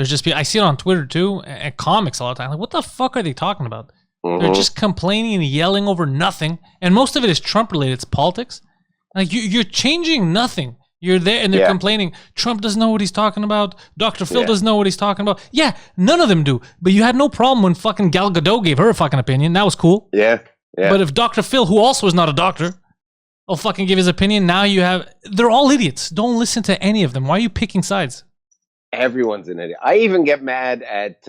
Speaker 3: just I see it on Twitter too, and comics all the time. Like, what the fuck are they talking about? They're just complaining and yelling over nothing, and most of it is Trump related. It's politics. Like you're changing nothing. You're there, and they're complaining. Trump doesn't know what he's talking about. Dr. Phil doesn't know what he's talking about. Yeah, none of them do. But you had no problem when fucking Gal Gadot gave her a fucking opinion. That was cool.
Speaker 2: Yeah. Yeah.
Speaker 3: But if Dr. Phil, who also is not a doctor, will fucking give his opinion, now they're all idiots. Don't listen to any of them. Why are you picking sides?
Speaker 2: Everyone's an idiot. I even get mad at,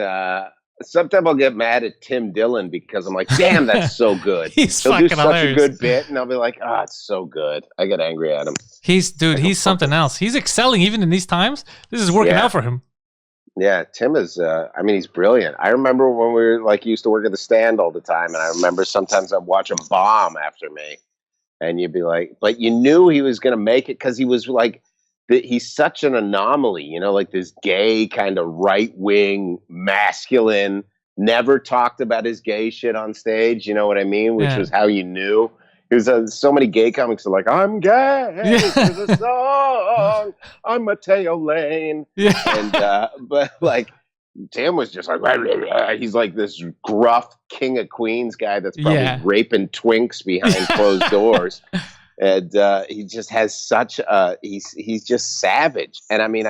Speaker 2: sometimes I'll get mad at Tim Dillon because I'm like, damn, that's so good.
Speaker 3: He'll
Speaker 2: do such
Speaker 3: hilarious.
Speaker 2: A good bit, and I'll be like, it's so good. I get angry at him.
Speaker 3: He's something else. He's excelling even in these times. This is working out for him.
Speaker 2: Yeah, Tim is, he's brilliant. I remember when we were used to work at the Stand all the time, and I remember sometimes I'd watch him bomb after me, and you'd be like, but you knew he was going to make it because he was like, he's such an anomaly, like this gay kind of right-wing, masculine, never talked about his gay shit on stage, you know what I mean? Which was how you knew. So many gay comics are like, I'm gay for the song, I'm Mateo Lane. Yeah. And, but like, Tim was just like, he's like this gruff King of Queens guy that's probably raping twinks behind closed doors. And he just has such he's just savage. And I mean,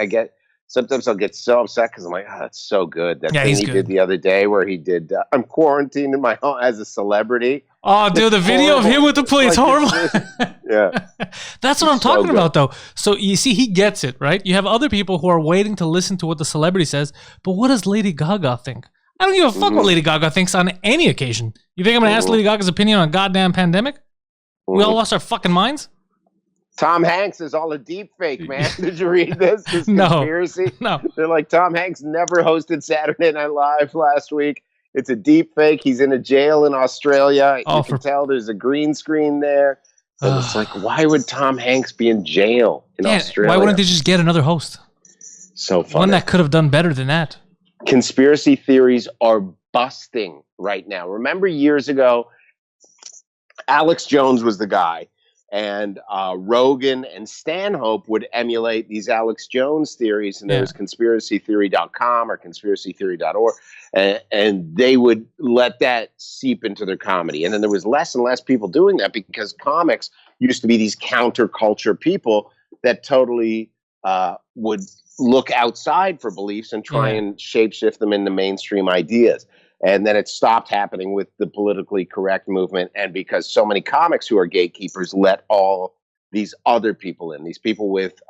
Speaker 2: sometimes I'll get so upset because I'm like, that's so good. That thing he did the other day where he did, I'm quarantined in my home as a celebrity.
Speaker 3: Oh, dude, the video of him with the police, horrible.
Speaker 2: Yeah.
Speaker 3: That's what I'm talking about, though. So you see, he gets it, right? You have other people who are waiting to listen to what the celebrity says. But what does Lady Gaga think? I don't give a fuck what Lady Gaga thinks on any occasion. You think I'm going to ask Lady Gaga's opinion on a goddamn pandemic? We all lost our fucking minds?
Speaker 2: Tom Hanks is all a deep fake, man. Did you read this conspiracy?
Speaker 3: No.
Speaker 2: They're like, Tom Hanks never hosted Saturday Night Live last week. It's a deep fake. He's in a jail in Australia. You can tell there's a green screen there. And it's like, why would Tom Hanks be in jail in Australia?
Speaker 3: Why wouldn't they just get another host?
Speaker 2: So funny.
Speaker 3: One that could have done better than that.
Speaker 2: Conspiracy theories are busting right now. Remember years ago, Alex Jones was the guy. And Rogan and Stanhope would emulate these Alex Jones theories, and there was conspiracytheory.com or conspiracytheory.org, and they would let that seep into their comedy. And then there was less and less people doing that because comics used to be these counterculture people that totally would look outside for beliefs and try and shapeshift them into mainstream ideas. And then it stopped happening with the politically correct movement. And because so many comics who are gatekeepers let all these other people in, these people with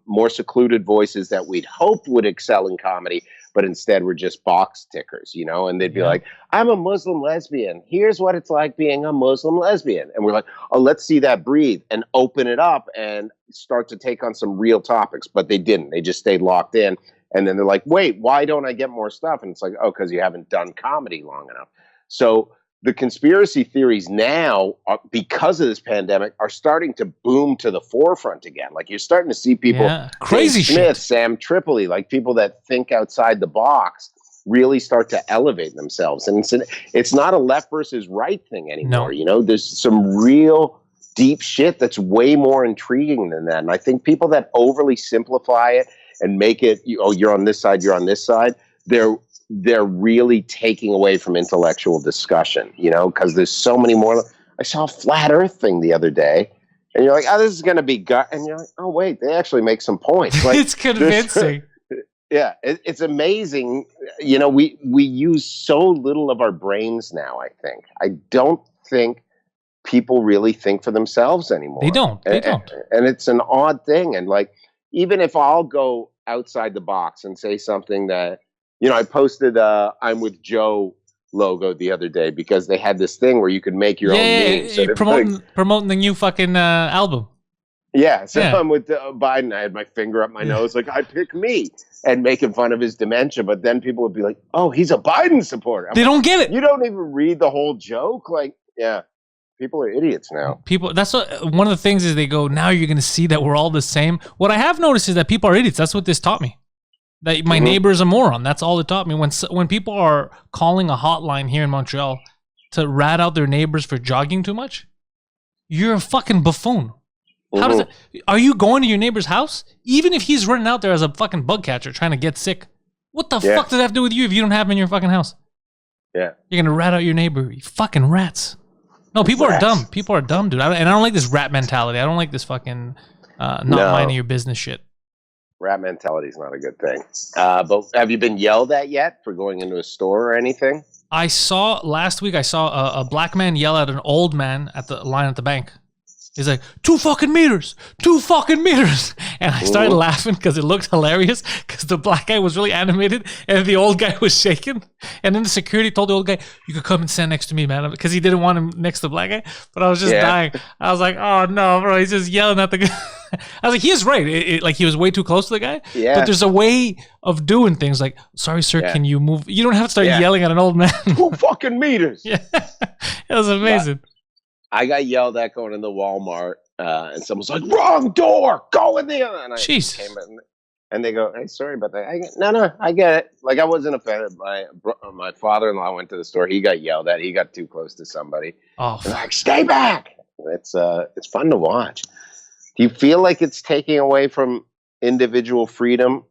Speaker 2: more secluded voices that we'd hoped would excel in comedy, but instead were just box tickers, and they'd be like, I'm a Muslim lesbian. Here's what it's like being a Muslim lesbian. And we're like, oh, let's see that breathe and open it up and start to take on some real topics. But they didn't. They just stayed locked in. And then they're like, wait, why don't I get more stuff? And it's like, oh, because you haven't done comedy long enough. So the conspiracy theories now, because of this pandemic, are starting to boom to the forefront again. Like you're starting to see people,
Speaker 3: crazy
Speaker 2: Dave Smith,
Speaker 3: shit.
Speaker 2: Sam Tripoli, like people that think outside the box, really start to elevate themselves. And it's not a left versus right thing anymore.
Speaker 3: No.
Speaker 2: There's some real deep shit that's way more intriguing than that. And I think people that overly simplify it and make it, you're on this side, you're on this side, they're really taking away from intellectual discussion, because there's so many more. I saw a flat earth thing the other day, and you're like, oh, this is going to be gut. And you're like, oh, wait, they actually make some points. Like,
Speaker 3: it's convincing.
Speaker 2: Yeah, it's amazing. We use so little of our brains now, I think. I don't think people really think for themselves anymore.
Speaker 3: They don't.
Speaker 2: And it's an odd thing. And like, even if I'll go outside the box and say something that, I posted I'm with Joe logo the other day because they had this thing where you could make your own memes. So
Speaker 3: promoting the new fucking album.
Speaker 2: Yeah, so I'm with Biden. I had my finger up my nose like, I pick me, and making fun of his dementia. But then people would be like, oh, he's a Biden supporter.
Speaker 3: They don't get it.
Speaker 2: You don't even read the whole joke. Like, yeah, people are idiots now.
Speaker 3: That's one of the things is they go, now you're going to see that we're all the same. What I have noticed is that people are idiots. That's what this taught me. That my neighbor is a moron. That's all it taught me. When people are calling a hotline here in Montreal to rat out their neighbors for jogging too much, you're a fucking buffoon. How does it? Are you going to your neighbor's house? Even if he's running out there as a fucking bug catcher trying to get sick, what the fuck does that have to do with you if you don't have him in your fucking house?
Speaker 2: Yeah.
Speaker 3: You're going to rat out your neighbor. You fucking rats. No, people are dumb. People are dumb, dude. I don't like this rat mentality. I don't like this fucking not minding your business shit.
Speaker 2: Rat mentality is not a good thing. But have you been yelled at yet for going into a store or anything?
Speaker 3: Last week, I saw a black man yell at an old man at the line at the bank. He's like, 2 fucking meters. And I started laughing because it looked hilarious because the black guy was really animated and the old guy was shaking. And then the security told the old guy, you could come and stand next to me, man, because he didn't want him next to the black guy. But I was just dying. I was like, oh, no, bro. He's just yelling at the guy. I was like, he is right. Like, he was way too close to the guy.
Speaker 2: Yeah.
Speaker 3: But there's a way of doing things like, sorry, sir, can you move? You don't have to start yelling at an old man.
Speaker 2: 2 fucking meters.
Speaker 3: Yeah. It was amazing.
Speaker 2: But I got yelled at going into Walmart, and someone's like, wrong door, go in there. And I came in, and they go, hey, sorry about that. No, I get it. Like, I wasn't offended. My father-in-law went to the store. He got yelled at. He got too close to somebody.
Speaker 3: Oh,
Speaker 2: like, stay back. It's fun to watch. Do you feel like it's taking away from individual freedom?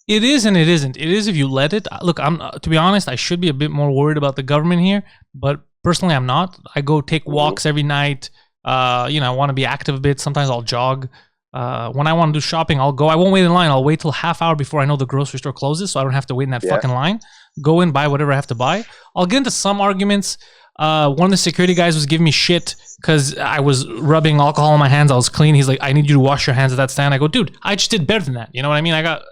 Speaker 3: It is and it isn't. It is if you let it. Look, to be honest, I should be a bit more worried about the government here, but personally, I'm not. I go take walks every night. I want to be active a bit. Sometimes I'll jog. When I want to do shopping, I'll go. I won't wait in line. I'll wait till half hour before I know the grocery store closes, so I don't have to wait in that fucking line. Go in, buy whatever I have to buy. I'll get into some arguments. One of the security guys was giving me shit because I was rubbing alcohol on my hands. I was clean. He's like, I need you to wash your hands at that stand. I go, dude, I just did better than that. You know what I mean? I got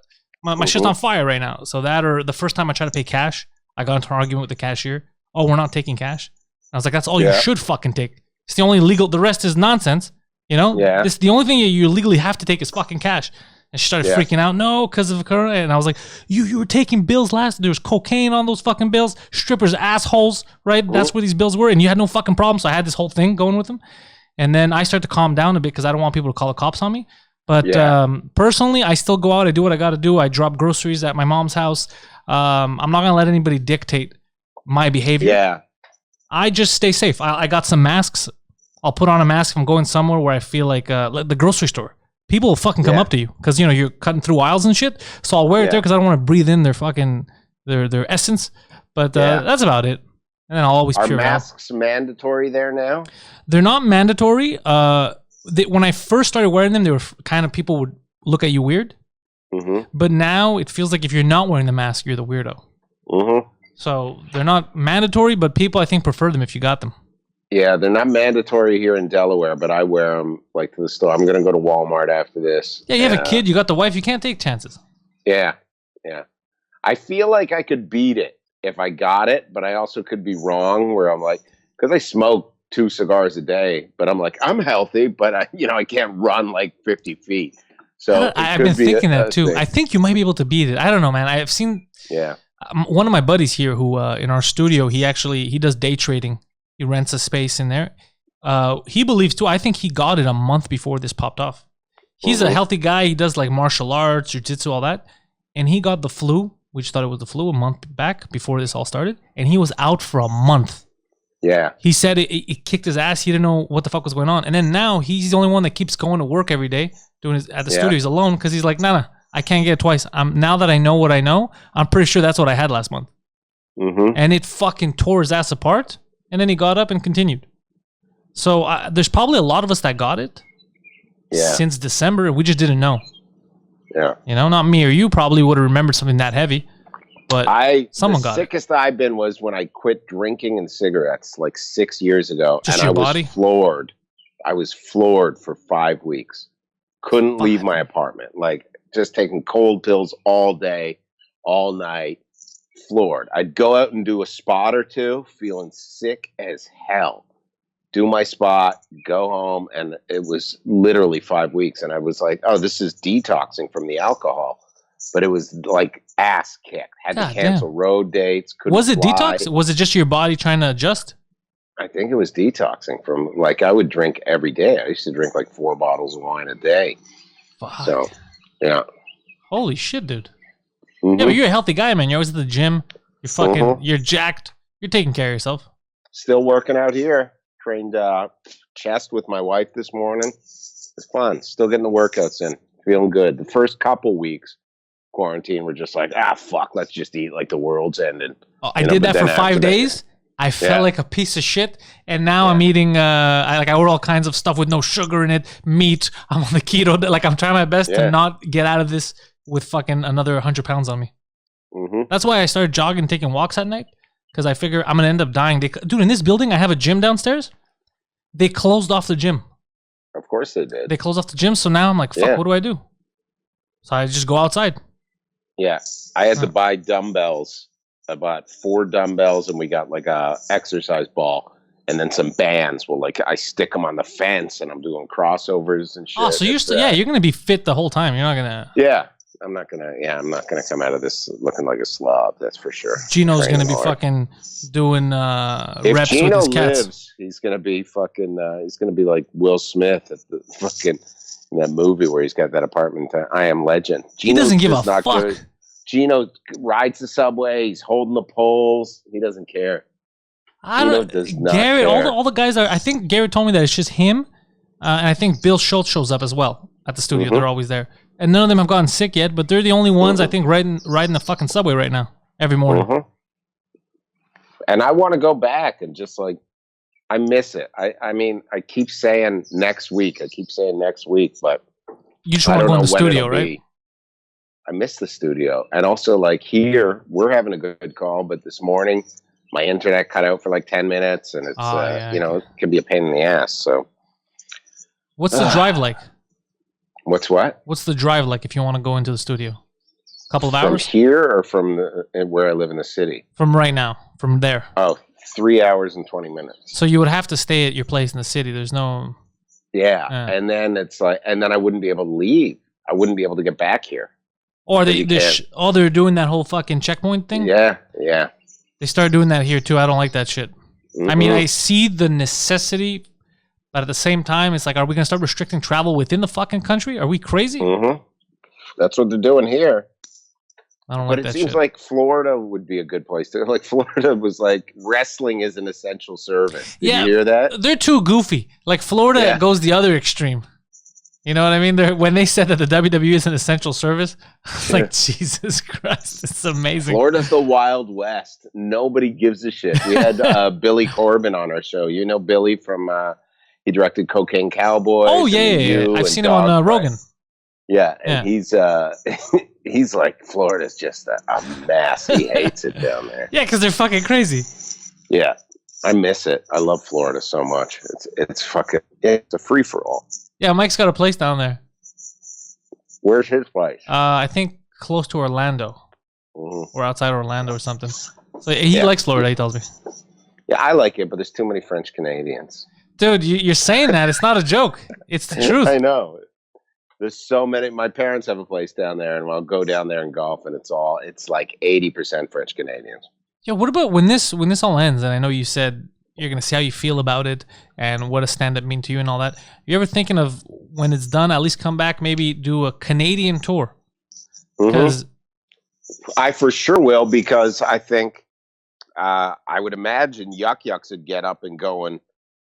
Speaker 3: my shit's on fire right now. So that, or the first time I tried to pay cash, I got into an argument with the cashier. Oh, we're not taking cash. I was like, that's all you should fucking take. It's the only legal. The rest is nonsense. Yeah. This the only thing you legally have to take is fucking cash. And she started freaking out. No, because of Corona. And I was like, you were taking bills last. There was cocaine on those fucking bills. Strippers, assholes, right? That's where these bills were. And you had no fucking problem. So I had this whole thing going with them. And then I started to calm down a bit because I don't want people to call the cops on me. But personally, I still go out. I do what I got to do. I drop groceries at my mom's house. I'm not going to let anybody dictate my behavior.
Speaker 2: Yeah.
Speaker 3: I just stay safe. I got some masks. I'll put on a mask if I'm going somewhere where I feel like the grocery store. People will fucking come up to you because you're cutting through aisles and shit. So I'll wear it there because I don't want to breathe in their fucking their essence. But that's about it. And then I'll always
Speaker 2: Are masks mandatory there now?
Speaker 3: They're not mandatory. When I first started wearing them, they were kind of people would look at you weird. Mm-hmm. But now it feels like if you're not wearing the mask, you're the weirdo. Mm-hmm. So they're not mandatory, but people I think prefer them if you got them.
Speaker 2: Yeah, they're not mandatory here in Delaware, but I wear them like to the store. I'm going to go to Walmart after this.
Speaker 3: Yeah, you have a kid, you got the wife, you can't take chances.
Speaker 2: Yeah. I feel like I could beat it if I got it, but I also could be wrong where I'm like, because I smoke 2 cigars a day, but I'm like, I'm healthy, but I can't run like 50 feet. So
Speaker 3: I've been thinking that too. Thing. I think you might be able to beat it. I don't know, man. I've seen One of my buddies here who in our studio, he does day trading. He rents a space in there. He believes too. I think he got it a month before this popped off. He's a healthy guy. He does like martial arts, jiu-jitsu, all that. And he got the flu. We just thought it was the flu a month back before this all started. And he was out for a month.
Speaker 2: Yeah.
Speaker 3: He said it kicked his ass. He didn't know what the fuck was going on. And then now he's the only one that keeps going to work every day, doing at the studio. He's alone because he's like, nah, I can't get it twice. Now that I know what I know, I'm pretty sure that's what I had last month. And it fucking tore his ass apart. And then he got up and continued. So there's probably a lot of us that got it since December. We just didn't know.
Speaker 2: Yeah.
Speaker 3: You know, not me or you probably would have remembered something that heavy. But someone got it. The
Speaker 2: sickest I've been was when I quit drinking and cigarettes like 6 years ago.
Speaker 3: Just and your body?
Speaker 2: Floored. I was floored for 5 weeks. Couldn't leave my apartment. Like just taking cold pills all day, all night. Floored. I'd go out and do a spot or two, feeling sick as hell. Do my spot, go home, and it was literally 5 weeks. And I was like, oh, this is detoxing from the alcohol. But it was like ass kicked. Had to cancel road dates.
Speaker 3: Was it detox? Was it just your body trying to adjust?
Speaker 2: I think it was detoxing from, like, I would drink every day. I used to drink like 4 bottles of wine a day.
Speaker 3: Fuck.
Speaker 2: So, yeah.
Speaker 3: Holy shit, dude. Yeah, but you're a healthy guy, man. You're always at the gym. You're fucking, you're jacked. You're taking care of yourself.
Speaker 2: Still working out here. Trained chest with my wife this morning. It's fun. Still getting the workouts in. Feeling good. The first couple weeks, quarantine, we're just like, fuck, let's just eat like the world's ending.
Speaker 3: Oh, I did that for 5 days. I felt like a piece of shit. And now I'm eating, I order all kinds of stuff with no sugar in it, meat. I'm on the keto. Like, I'm trying my best to not get out of this with fucking another 100 pounds on me. That's why I started jogging, taking walks at night, because I figure I'm going to end up dying. Dude, in this building, I have a gym downstairs. They closed off the gym.
Speaker 2: Of course they did.
Speaker 3: They closed off the gym, so now I'm like, fuck, what do I do? So I just go outside.
Speaker 2: Yeah, I had to buy dumbbells. I bought 4 dumbbells, and we got like a exercise ball, and then some bands. Well, like I stick them on the fence, and I'm doing crossovers and shit.
Speaker 3: Oh, so you're still, you're gonna be fit the whole time. You're not gonna.
Speaker 2: Yeah, I'm not gonna come out of this looking like a slob. That's for sure.
Speaker 3: Gino's gonna be fucking doing reps with his cats.
Speaker 2: Lives, he's gonna be fucking. He's gonna be like Will Smith at the fucking in that movie where he's got that apartment. I Am Legend.
Speaker 3: He doesn't give a fuck.
Speaker 2: Gino rides the subway. He's holding the poles. He doesn't care.
Speaker 3: Garrett,
Speaker 2: care.
Speaker 3: all the guys are. I think Garrett told me that it's just him, and I think Bill Schultz shows up as well at the studio. They're always there, and none of them have gotten sick yet. But they're the only ones I think riding the fucking subway right now every morning.
Speaker 2: And I want to go back and just like, I miss it. I mean, I keep saying next week. But
Speaker 3: you just want to go in the studio, right?
Speaker 2: I miss the studio. And also, like, here, we're having a good call, but this morning, my internet cut out for like 10 minutes, and it's, it can be a pain in the ass. So,
Speaker 3: what's the drive like?
Speaker 2: What's what?
Speaker 3: What's the drive like if you want to go into the studio? A couple of hours?
Speaker 2: From here or from where I live in the city?
Speaker 3: From right now, from there.
Speaker 2: Oh, 3 hours and 20 minutes.
Speaker 3: So you would have to stay at your place in the city. There's no...
Speaker 2: Yeah, and then it's like, and then I wouldn't be able to leave. I wouldn't be able to get back here.
Speaker 3: Or they're doing that whole fucking checkpoint thing?
Speaker 2: Yeah.
Speaker 3: They start doing that here too. I don't like that shit. I mean, I see the necessity, but at the same time, it's like, are we going to start restricting travel within the fucking country? Are we crazy?
Speaker 2: That's what they're doing here.
Speaker 3: I don't like that shit.
Speaker 2: But it seems like Florida would be a good place to, like, Florida was like, wrestling is an essential service. Did you hear that?
Speaker 3: They're too goofy. Like, Florida goes the other extreme. You know what I mean? When they said that the WWE is an essential service, it's like, Jesus Christ, it's amazing.
Speaker 2: Florida's the Wild West. Nobody gives a shit. We had Billy Corbin on our show. You know Billy from, he directed Cocaine Cowboys.
Speaker 3: Oh, yeah. I've seen him on Rogan.
Speaker 2: Yeah, and he's he's like, Florida's just a mess. He hates it down there.
Speaker 3: Yeah, because they're fucking crazy.
Speaker 2: Yeah, I miss it. I love Florida so much. It's fucking, it's a free-for-all.
Speaker 3: Yeah, Mike's got a place down there.
Speaker 2: Where's his place?
Speaker 3: I think close to Orlando. Or outside Orlando or something. So he likes Florida, he tells me.
Speaker 2: Yeah, I like it, but there's too many French Canadians.
Speaker 3: Dude, you're saying that. It's not a joke. It's the truth.
Speaker 2: I know. There's so many. My parents have a place down there, and I'll go down there and golf, and it's like 80% French Canadians.
Speaker 3: Yeah, what about when this all ends? And I know you said you're gonna see how you feel about it and what a stand-up mean to you and all that. You ever thinking of when it's done, at least come back, maybe do a Canadian tour? Because
Speaker 2: I for sure will, because I think I would imagine Yuck Yucks would get up and going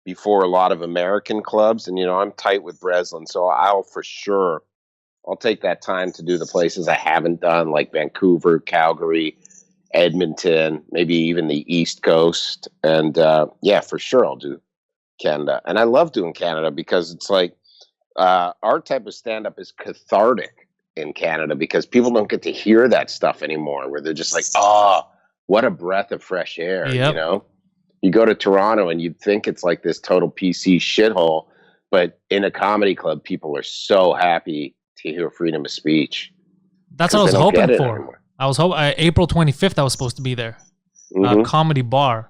Speaker 2: before a lot of American clubs, and I'm tight with Breslin, so I'll take that time to do the places I haven't done, like Vancouver, Calgary, Edmonton, maybe even the East Coast. And yeah, for sure I'll do Canada. And I love doing Canada because it's like our type of stand-up is cathartic in Canada, because people don't get to hear that stuff anymore, where they're just like, oh, what a breath of fresh air.
Speaker 3: Yep.
Speaker 2: You go to Toronto and you'd think it's like this total PC shithole, but in a comedy club, people are so happy to hear freedom of speech.
Speaker 3: That's what I was hoping for. Anymore. I was hoping April 25th I was supposed to be there, Comedy Bar,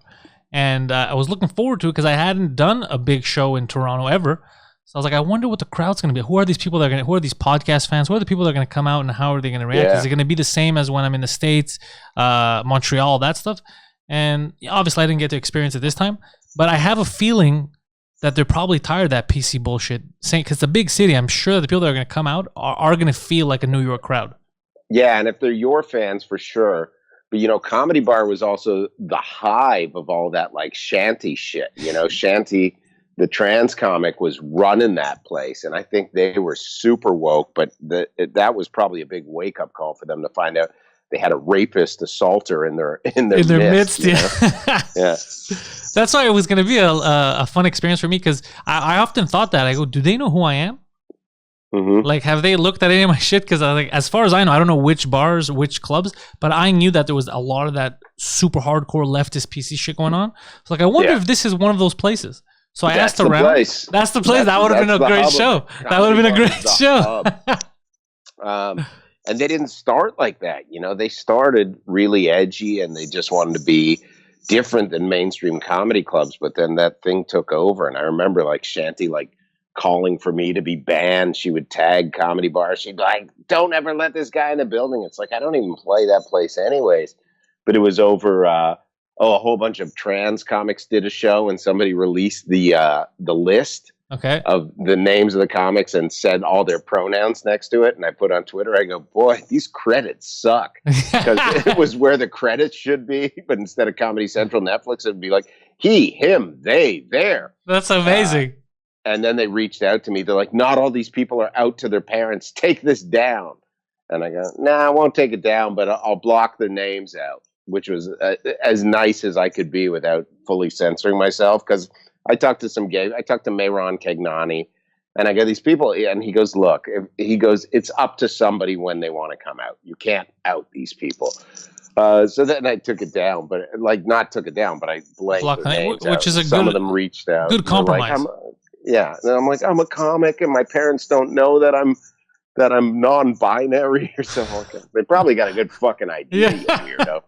Speaker 3: and I was looking forward to it because I hadn't done a big show in Toronto ever. So I was like, I wonder what the crowd's going to be. Who are these people that are going to? Who are these podcast fans? Who are the people that are going to come out, and how are they going to react? Yeah. Is it going to be the same as when I'm in the States, Montreal, that stuff? And obviously, I didn't get to experience it this time, but I have a feeling that they're probably tired of that PC bullshit. Saying because it's a big city, I'm sure that the people that are going to come out are going to feel like a New York crowd.
Speaker 2: Yeah, and if they're your fans, for sure. But, Comedy Bar was also the hive of all that, like, shanty shit. Shanty, the trans comic, was running that place, and I think they were super woke, but that was probably a big wake-up call for them to find out they had a rapist assaulter in their midst. Yeah. Yeah.
Speaker 3: That's why it was going to be a fun experience for me, because I often thought that. I go, do they know who I am? Mm-hmm. Like, have they looked at any of my shit? Because as far as I know, I don't know which bars, which clubs, but I knew that there was a lot of that super hardcore leftist PC shit going on. So, like, I wonder if this is one of those places. So I asked around. That's the place. That would have been a great show. That would have been a great show.
Speaker 2: And they didn't start like that. They started really edgy, and they just wanted to be different than mainstream comedy clubs. But then that thing took over, and I remember, like, Shanty, like, calling for me to be banned. She would tag Comedy Bar. She'd be like, don't ever let this guy in the building. It's like, I don't even play that place anyways. But it was over, a whole bunch of trans comics did a show, and somebody released the list of the names of the comics and said all their pronouns next to it. And I put on Twitter, I go, boy, these credits suck. Because it was where the credits should be. But instead of Comedy Central, Netflix, it'd be like, he, him, they, there.
Speaker 3: That's amazing.
Speaker 2: And then they reached out to me. They're like, not all these people are out to their parents. Take this down. And I go, nah, I won't take it down, but I'll block their names out, which was as nice as I could be without fully censoring myself. Because I talked to Mayron Kegnani, and I go, these people, and he goes, look, it's up to somebody when they want to come out. You can't out these people. So then I took it down, but not took it down, but I blanked their names out.
Speaker 3: Which is
Speaker 2: some of them reached out.
Speaker 3: Good compromise.
Speaker 2: Yeah, and I'm like, I'm a comic, and my parents don't know that I'm non-binary or something. They probably got a good fucking idea, you weirdo.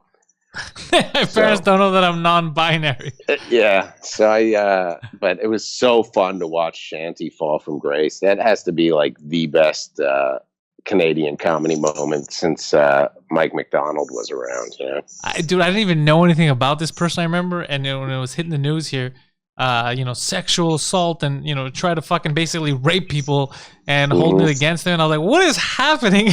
Speaker 3: My parents don't know that I'm non-binary.
Speaker 2: Yeah, so but it was so fun to watch Shanty fall from grace. That has to be like the best Canadian comedy moment since Mike McDonald was around.
Speaker 3: Dude, I didn't even know anything about this person. I remember, and when it was hitting the news here. Sexual assault and, try to fucking basically rape people and hold it against them. And I was like, what is happening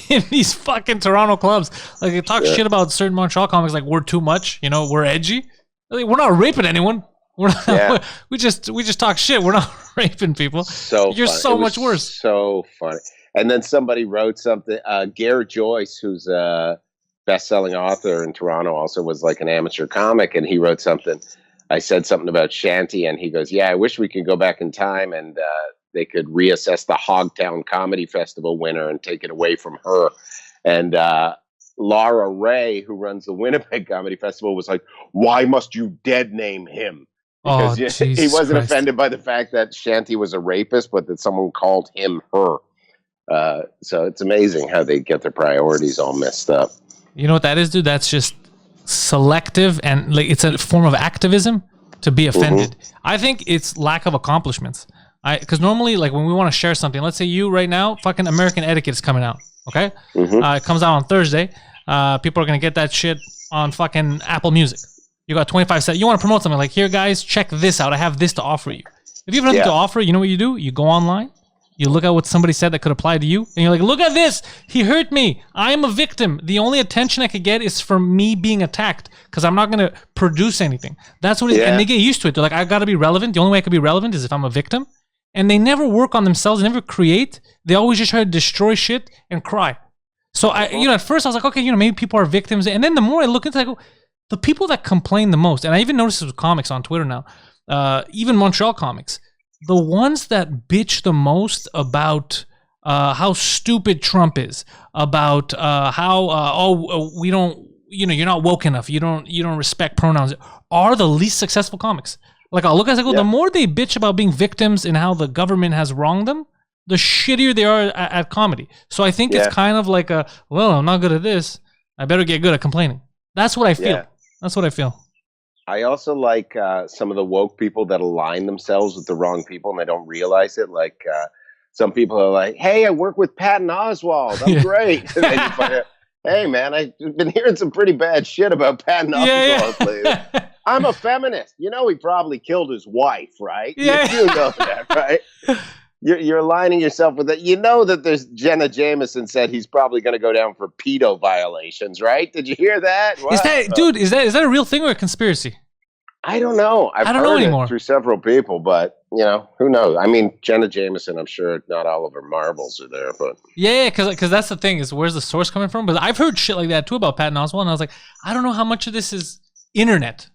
Speaker 3: in these fucking Toronto clubs? Like, they talk shit about certain Montreal comics, like, we're too much, we're edgy. Like, we're not raping anyone. We're not, we just talk shit. We're not raping people. You're funny. So much worse.
Speaker 2: So funny. And then somebody wrote something, Garrett Joyce, who's a best-selling author in Toronto, also was like an amateur comic, and he wrote something. I said something about Shanty, and he goes, yeah, I wish we could go back in time and they could reassess the Hogtown Comedy Festival winner and take it away from her. And Laura Ray, who runs the Winnipeg Comedy Festival, was like, why must you dead name him? Because he wasn't offended by the fact that Shanty was a rapist, but that someone called him her. So it's amazing how they get their priorities all messed up.
Speaker 3: You know what that is, dude? That's just selective, and like it's a form of activism to be offended. I think it's lack of accomplishments. Because normally, like when we want to share something, let's say you right now, fucking American Etiquette is coming out. Okay, it comes out on Thursday. People are gonna get that shit on fucking Apple Music. You got 25 cents. You want to promote something like, here, guys, check this out. I have this to offer you. If you have nothing to offer, you know what you do? You go online. You look at what somebody said that could apply to you, and you're like, look at this. He hurt me. I'm a victim. The only attention I could get is from me being attacked because I'm not going to produce anything. That's what it is. And they get used to it. They're like, I got to be relevant. The only way I could be relevant is if I'm a victim. And they never work on themselves. They never create. They always just try to destroy shit and cry. So, at first I was like, okay, maybe people are victims. And then the more I look into it, I go, the people that complain the most, and I even noticed this with comics on Twitter now, even Montreal comics, the ones that bitch the most about how stupid Trump is, about how we don't, you're not woke enough, you don't respect pronouns, are the least successful comics. Like I'll look at it, I go, the more they bitch about being victims and how the government has wronged them, the shittier they are at comedy. So I think it's kind of like I'm not good at this, I better get good at complaining. That's what I feel. That's what I feel.
Speaker 2: I also like some of the woke people that align themselves with the wrong people and they don't realize it. Like some people are like, hey, I work with Patton Oswalt. I'm great. And then you find out, hey, man, I've been hearing some pretty bad shit about Patton Oswalt lately. I'm a feminist. He probably killed his wife, right?
Speaker 3: Yeah.
Speaker 2: You know that, right? You're aligning yourself with that. You know that there's Jenna Jameson said he's probably going to go down for pedo violations, right? Did you hear that?
Speaker 3: What? Is that a real thing or a conspiracy?
Speaker 2: I don't know. I don't know anymore. Through several people, but who knows? I mean, Jenna Jameson, I'm sure not all of her marbles are there, but
Speaker 3: because that's the thing is where's the source coming from? But I've heard shit like that too about Patton Oswalt, and I was like, I don't know how much of this is internet.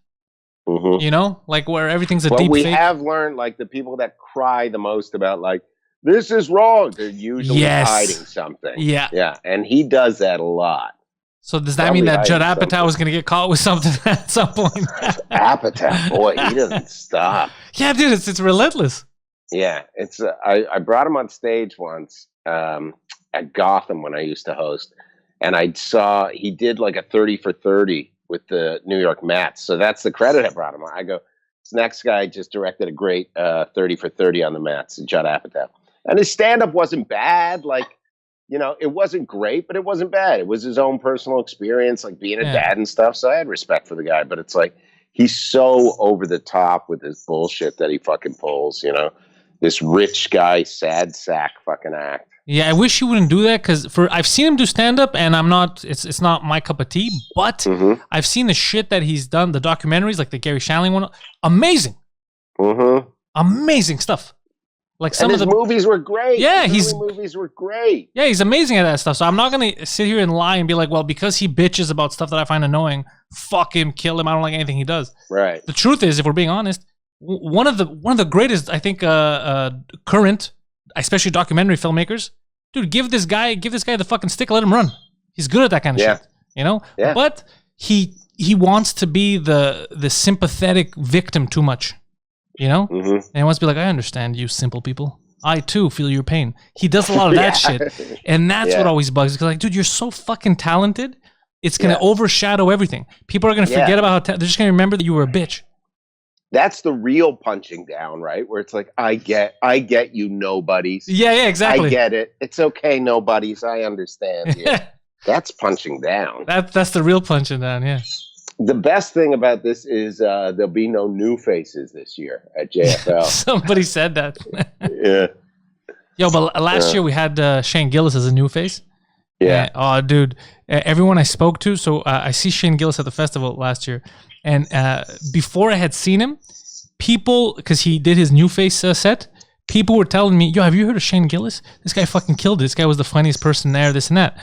Speaker 3: Like where everything's a deep fake.
Speaker 2: We have learned, like, the people that cry the most about, like, this is wrong, they're usually hiding something. Yeah, and he does that a lot.
Speaker 3: So does that mean that Judd Apatow was going to get caught with something at some point?
Speaker 2: Apatow, boy, he doesn't stop.
Speaker 3: Yeah, dude, it's relentless.
Speaker 2: Yeah, it's. I brought him on stage once at Gotham when I used to host, and I saw he did like a 30 for 30 with the New York Mets. So that's the credit I brought him on. I go, this next guy just directed a great 30 for 30 on the Mets, Judd Apatow. And his stand-up wasn't bad. Like, it wasn't great, but it wasn't bad. It was his own personal experience, like being a dad and stuff. So I had respect for the guy. But it's like, he's so over the top with his bullshit that he fucking pulls, this rich guy, sad sack fucking act.
Speaker 3: Yeah, I wish he wouldn't do that because I've seen him do stand-up and it's not my cup of tea, but I've seen the shit that he's done, the documentaries, like the Gary Shandling one. Amazing. Amazing stuff. Like some of the
Speaker 2: movies were great.
Speaker 3: Yeah,
Speaker 2: movies were great.
Speaker 3: Yeah, he's amazing at that stuff. So I'm not gonna sit here and lie and be like, well, because he bitches about stuff that I find annoying, fuck him, kill him. I don't like anything he does.
Speaker 2: Right.
Speaker 3: The truth is, if we're being honest, one of the greatest, I think, current, especially documentary filmmakers, dude, give this guy the fucking stick, let him run. He's good at that kind of shit. Yeah. But he wants to be the sympathetic victim too much. And he wants to be like, I understand you simple people. I too feel your pain. He does a lot of that shit. And that's what always bugs me. Because, like, dude, you're so fucking talented. It's going to overshadow everything. People are going to forget about how they're just going to remember that you were a bitch.
Speaker 2: That's the real punching down, right? Where it's like, I get you nobodies.
Speaker 3: Yeah, exactly.
Speaker 2: I get it. It's okay, nobodies. I understand you. That's punching down.
Speaker 3: That's the real punching down, yeah.
Speaker 2: The best thing about this is there'll be no new faces this year at JFL.
Speaker 3: Somebody said that.
Speaker 2: Yeah.
Speaker 3: Yo, but last year we had Shane Gillis as a new face.
Speaker 2: Yeah.
Speaker 3: Oh, dude. Everyone I spoke to, so I see Shane Gillis at the festival last year. And before I had seen him, people, because he did his new face set, people were telling me, yo, have you heard of Shane Gillis? This guy fucking killed it. This guy was the funniest person there, this and that.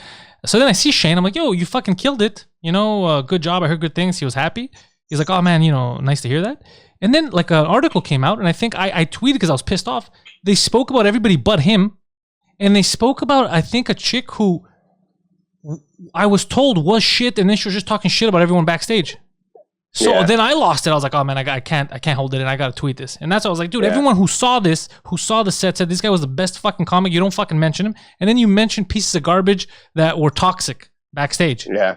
Speaker 3: So then I see Shane. I'm like, yo, you fucking killed it. Good job. I heard good things. He was happy. He's like, oh, man, nice to hear that. And then like an article came out, and I think I tweeted because I was pissed off. They spoke about everybody but him. And they spoke about, I think, a chick who I was told was shit, and then she was just talking shit about everyone backstage. So then I lost it. I was like, oh, man, I can't hold it, and I got to tweet this. And that's what I was like, dude, everyone who saw the set said this guy was the best fucking comic. You don't fucking mention him. And then you mention pieces of garbage that were toxic backstage.
Speaker 2: Yeah.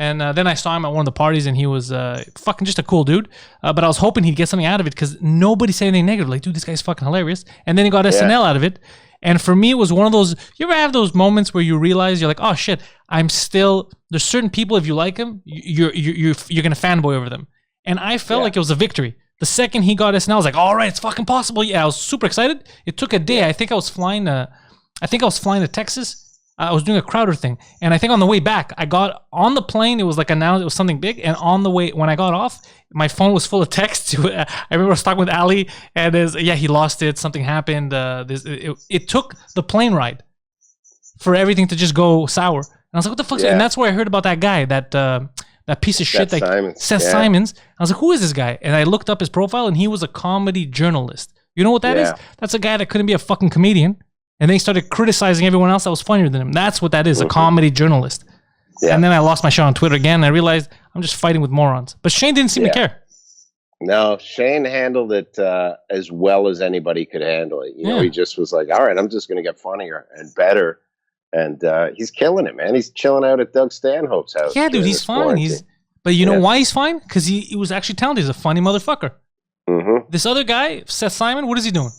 Speaker 3: And then I saw him at one of the parties, and he was fucking just a cool dude. But I was hoping he'd get something out of it because nobody said anything negative. Like, dude, this guy's fucking hilarious. And then he got SNL out of it. And for me, it was one of those. You ever have those moments where you realize you're like, oh shit, I'm still. There's certain people, if you like them, you're gonna fanboy over them. And I felt like it was a victory. The second he got SNL, I was like, all right, it's fucking possible. Yeah, I was super excited. It took a day. I think I was flying to Texas. I was doing a Crowder thing, and I think on the way back, I got on the plane. It was like announced it was something big, and on the way when I got off, my phone was full of texts. I remember I was talking with Ali, and he lost it. Something happened. It took the plane ride for everything to just go sour. And I was like, what the fuck? And that's where I heard about that guy, that piece of shit, Seth Simons. I was like, who is this guy? And I looked up his profile, and he was a comedy journalist. You know what that is? That's a guy that couldn't be a fucking comedian. And then he started criticizing everyone else that was funnier than him. That's what that is, a comedy journalist. Yeah. And then I lost my shit on Twitter again. And I realized I'm just fighting with morons. But Shane didn't seem to care.
Speaker 2: No, Shane handled it as well as anybody could handle it. You know, he just was like, all right, I'm just going to get funnier and better. And he's killing it, man. He's chilling out at Doug Stanhope's house.
Speaker 3: Yeah, dude, he's fine. But you know why he's fine? Because he was actually talented. He's a funny motherfucker. Mm-hmm. This other guy, Seth Simon, what is he doing?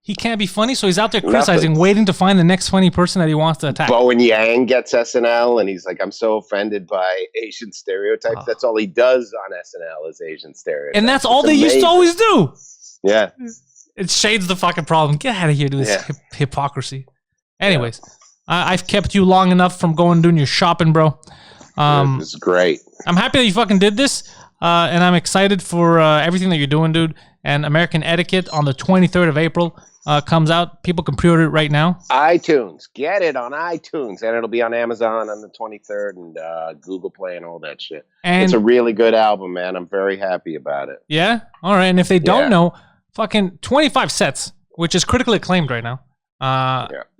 Speaker 3: He can't be funny, so he's out there criticizing, waiting to find the next funny person that he wants to attack.
Speaker 2: Bowen Yang gets SNL, and he's like, I'm so offended by Asian stereotypes. That's all he does on SNL is Asian stereotypes.
Speaker 3: And that's all they used to always do.
Speaker 2: Yeah.
Speaker 3: It shades the fucking problem. Get out of here, dude. This hypocrisy. Anyways, I've kept you long enough from going and doing your shopping, bro.
Speaker 2: This is great.
Speaker 3: I'm happy that you fucking did this, and I'm excited for everything that you're doing, dude. And American Etiquette on the 23rd of April comes out. People can pre-order it right now.
Speaker 2: iTunes. Get it on iTunes. And it'll be on Amazon on the 23rd and Google Play and all that shit. And it's a really good album, man. I'm very happy about it.
Speaker 3: Yeah? All right. And if they don't know, fucking 25 sets, which is critically acclaimed right now.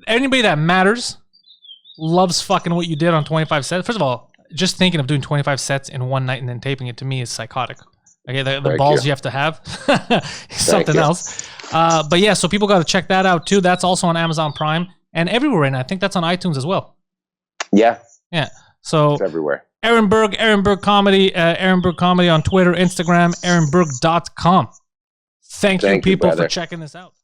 Speaker 3: Anybody that matters loves fucking what you did on 25 sets. First of all, just thinking of doing 25 sets in one night and then taping it to me is psychotic. Okay, the balls you have to have something else. But yeah, so people got to check that out too. That's also on Amazon Prime and everywhere right now. I think that's on iTunes as well.
Speaker 2: Yeah.
Speaker 3: So
Speaker 2: it's everywhere.
Speaker 3: Aaron Berg Comedy on Twitter, Instagram, aaronberg.com. Thank you, people, for checking this out.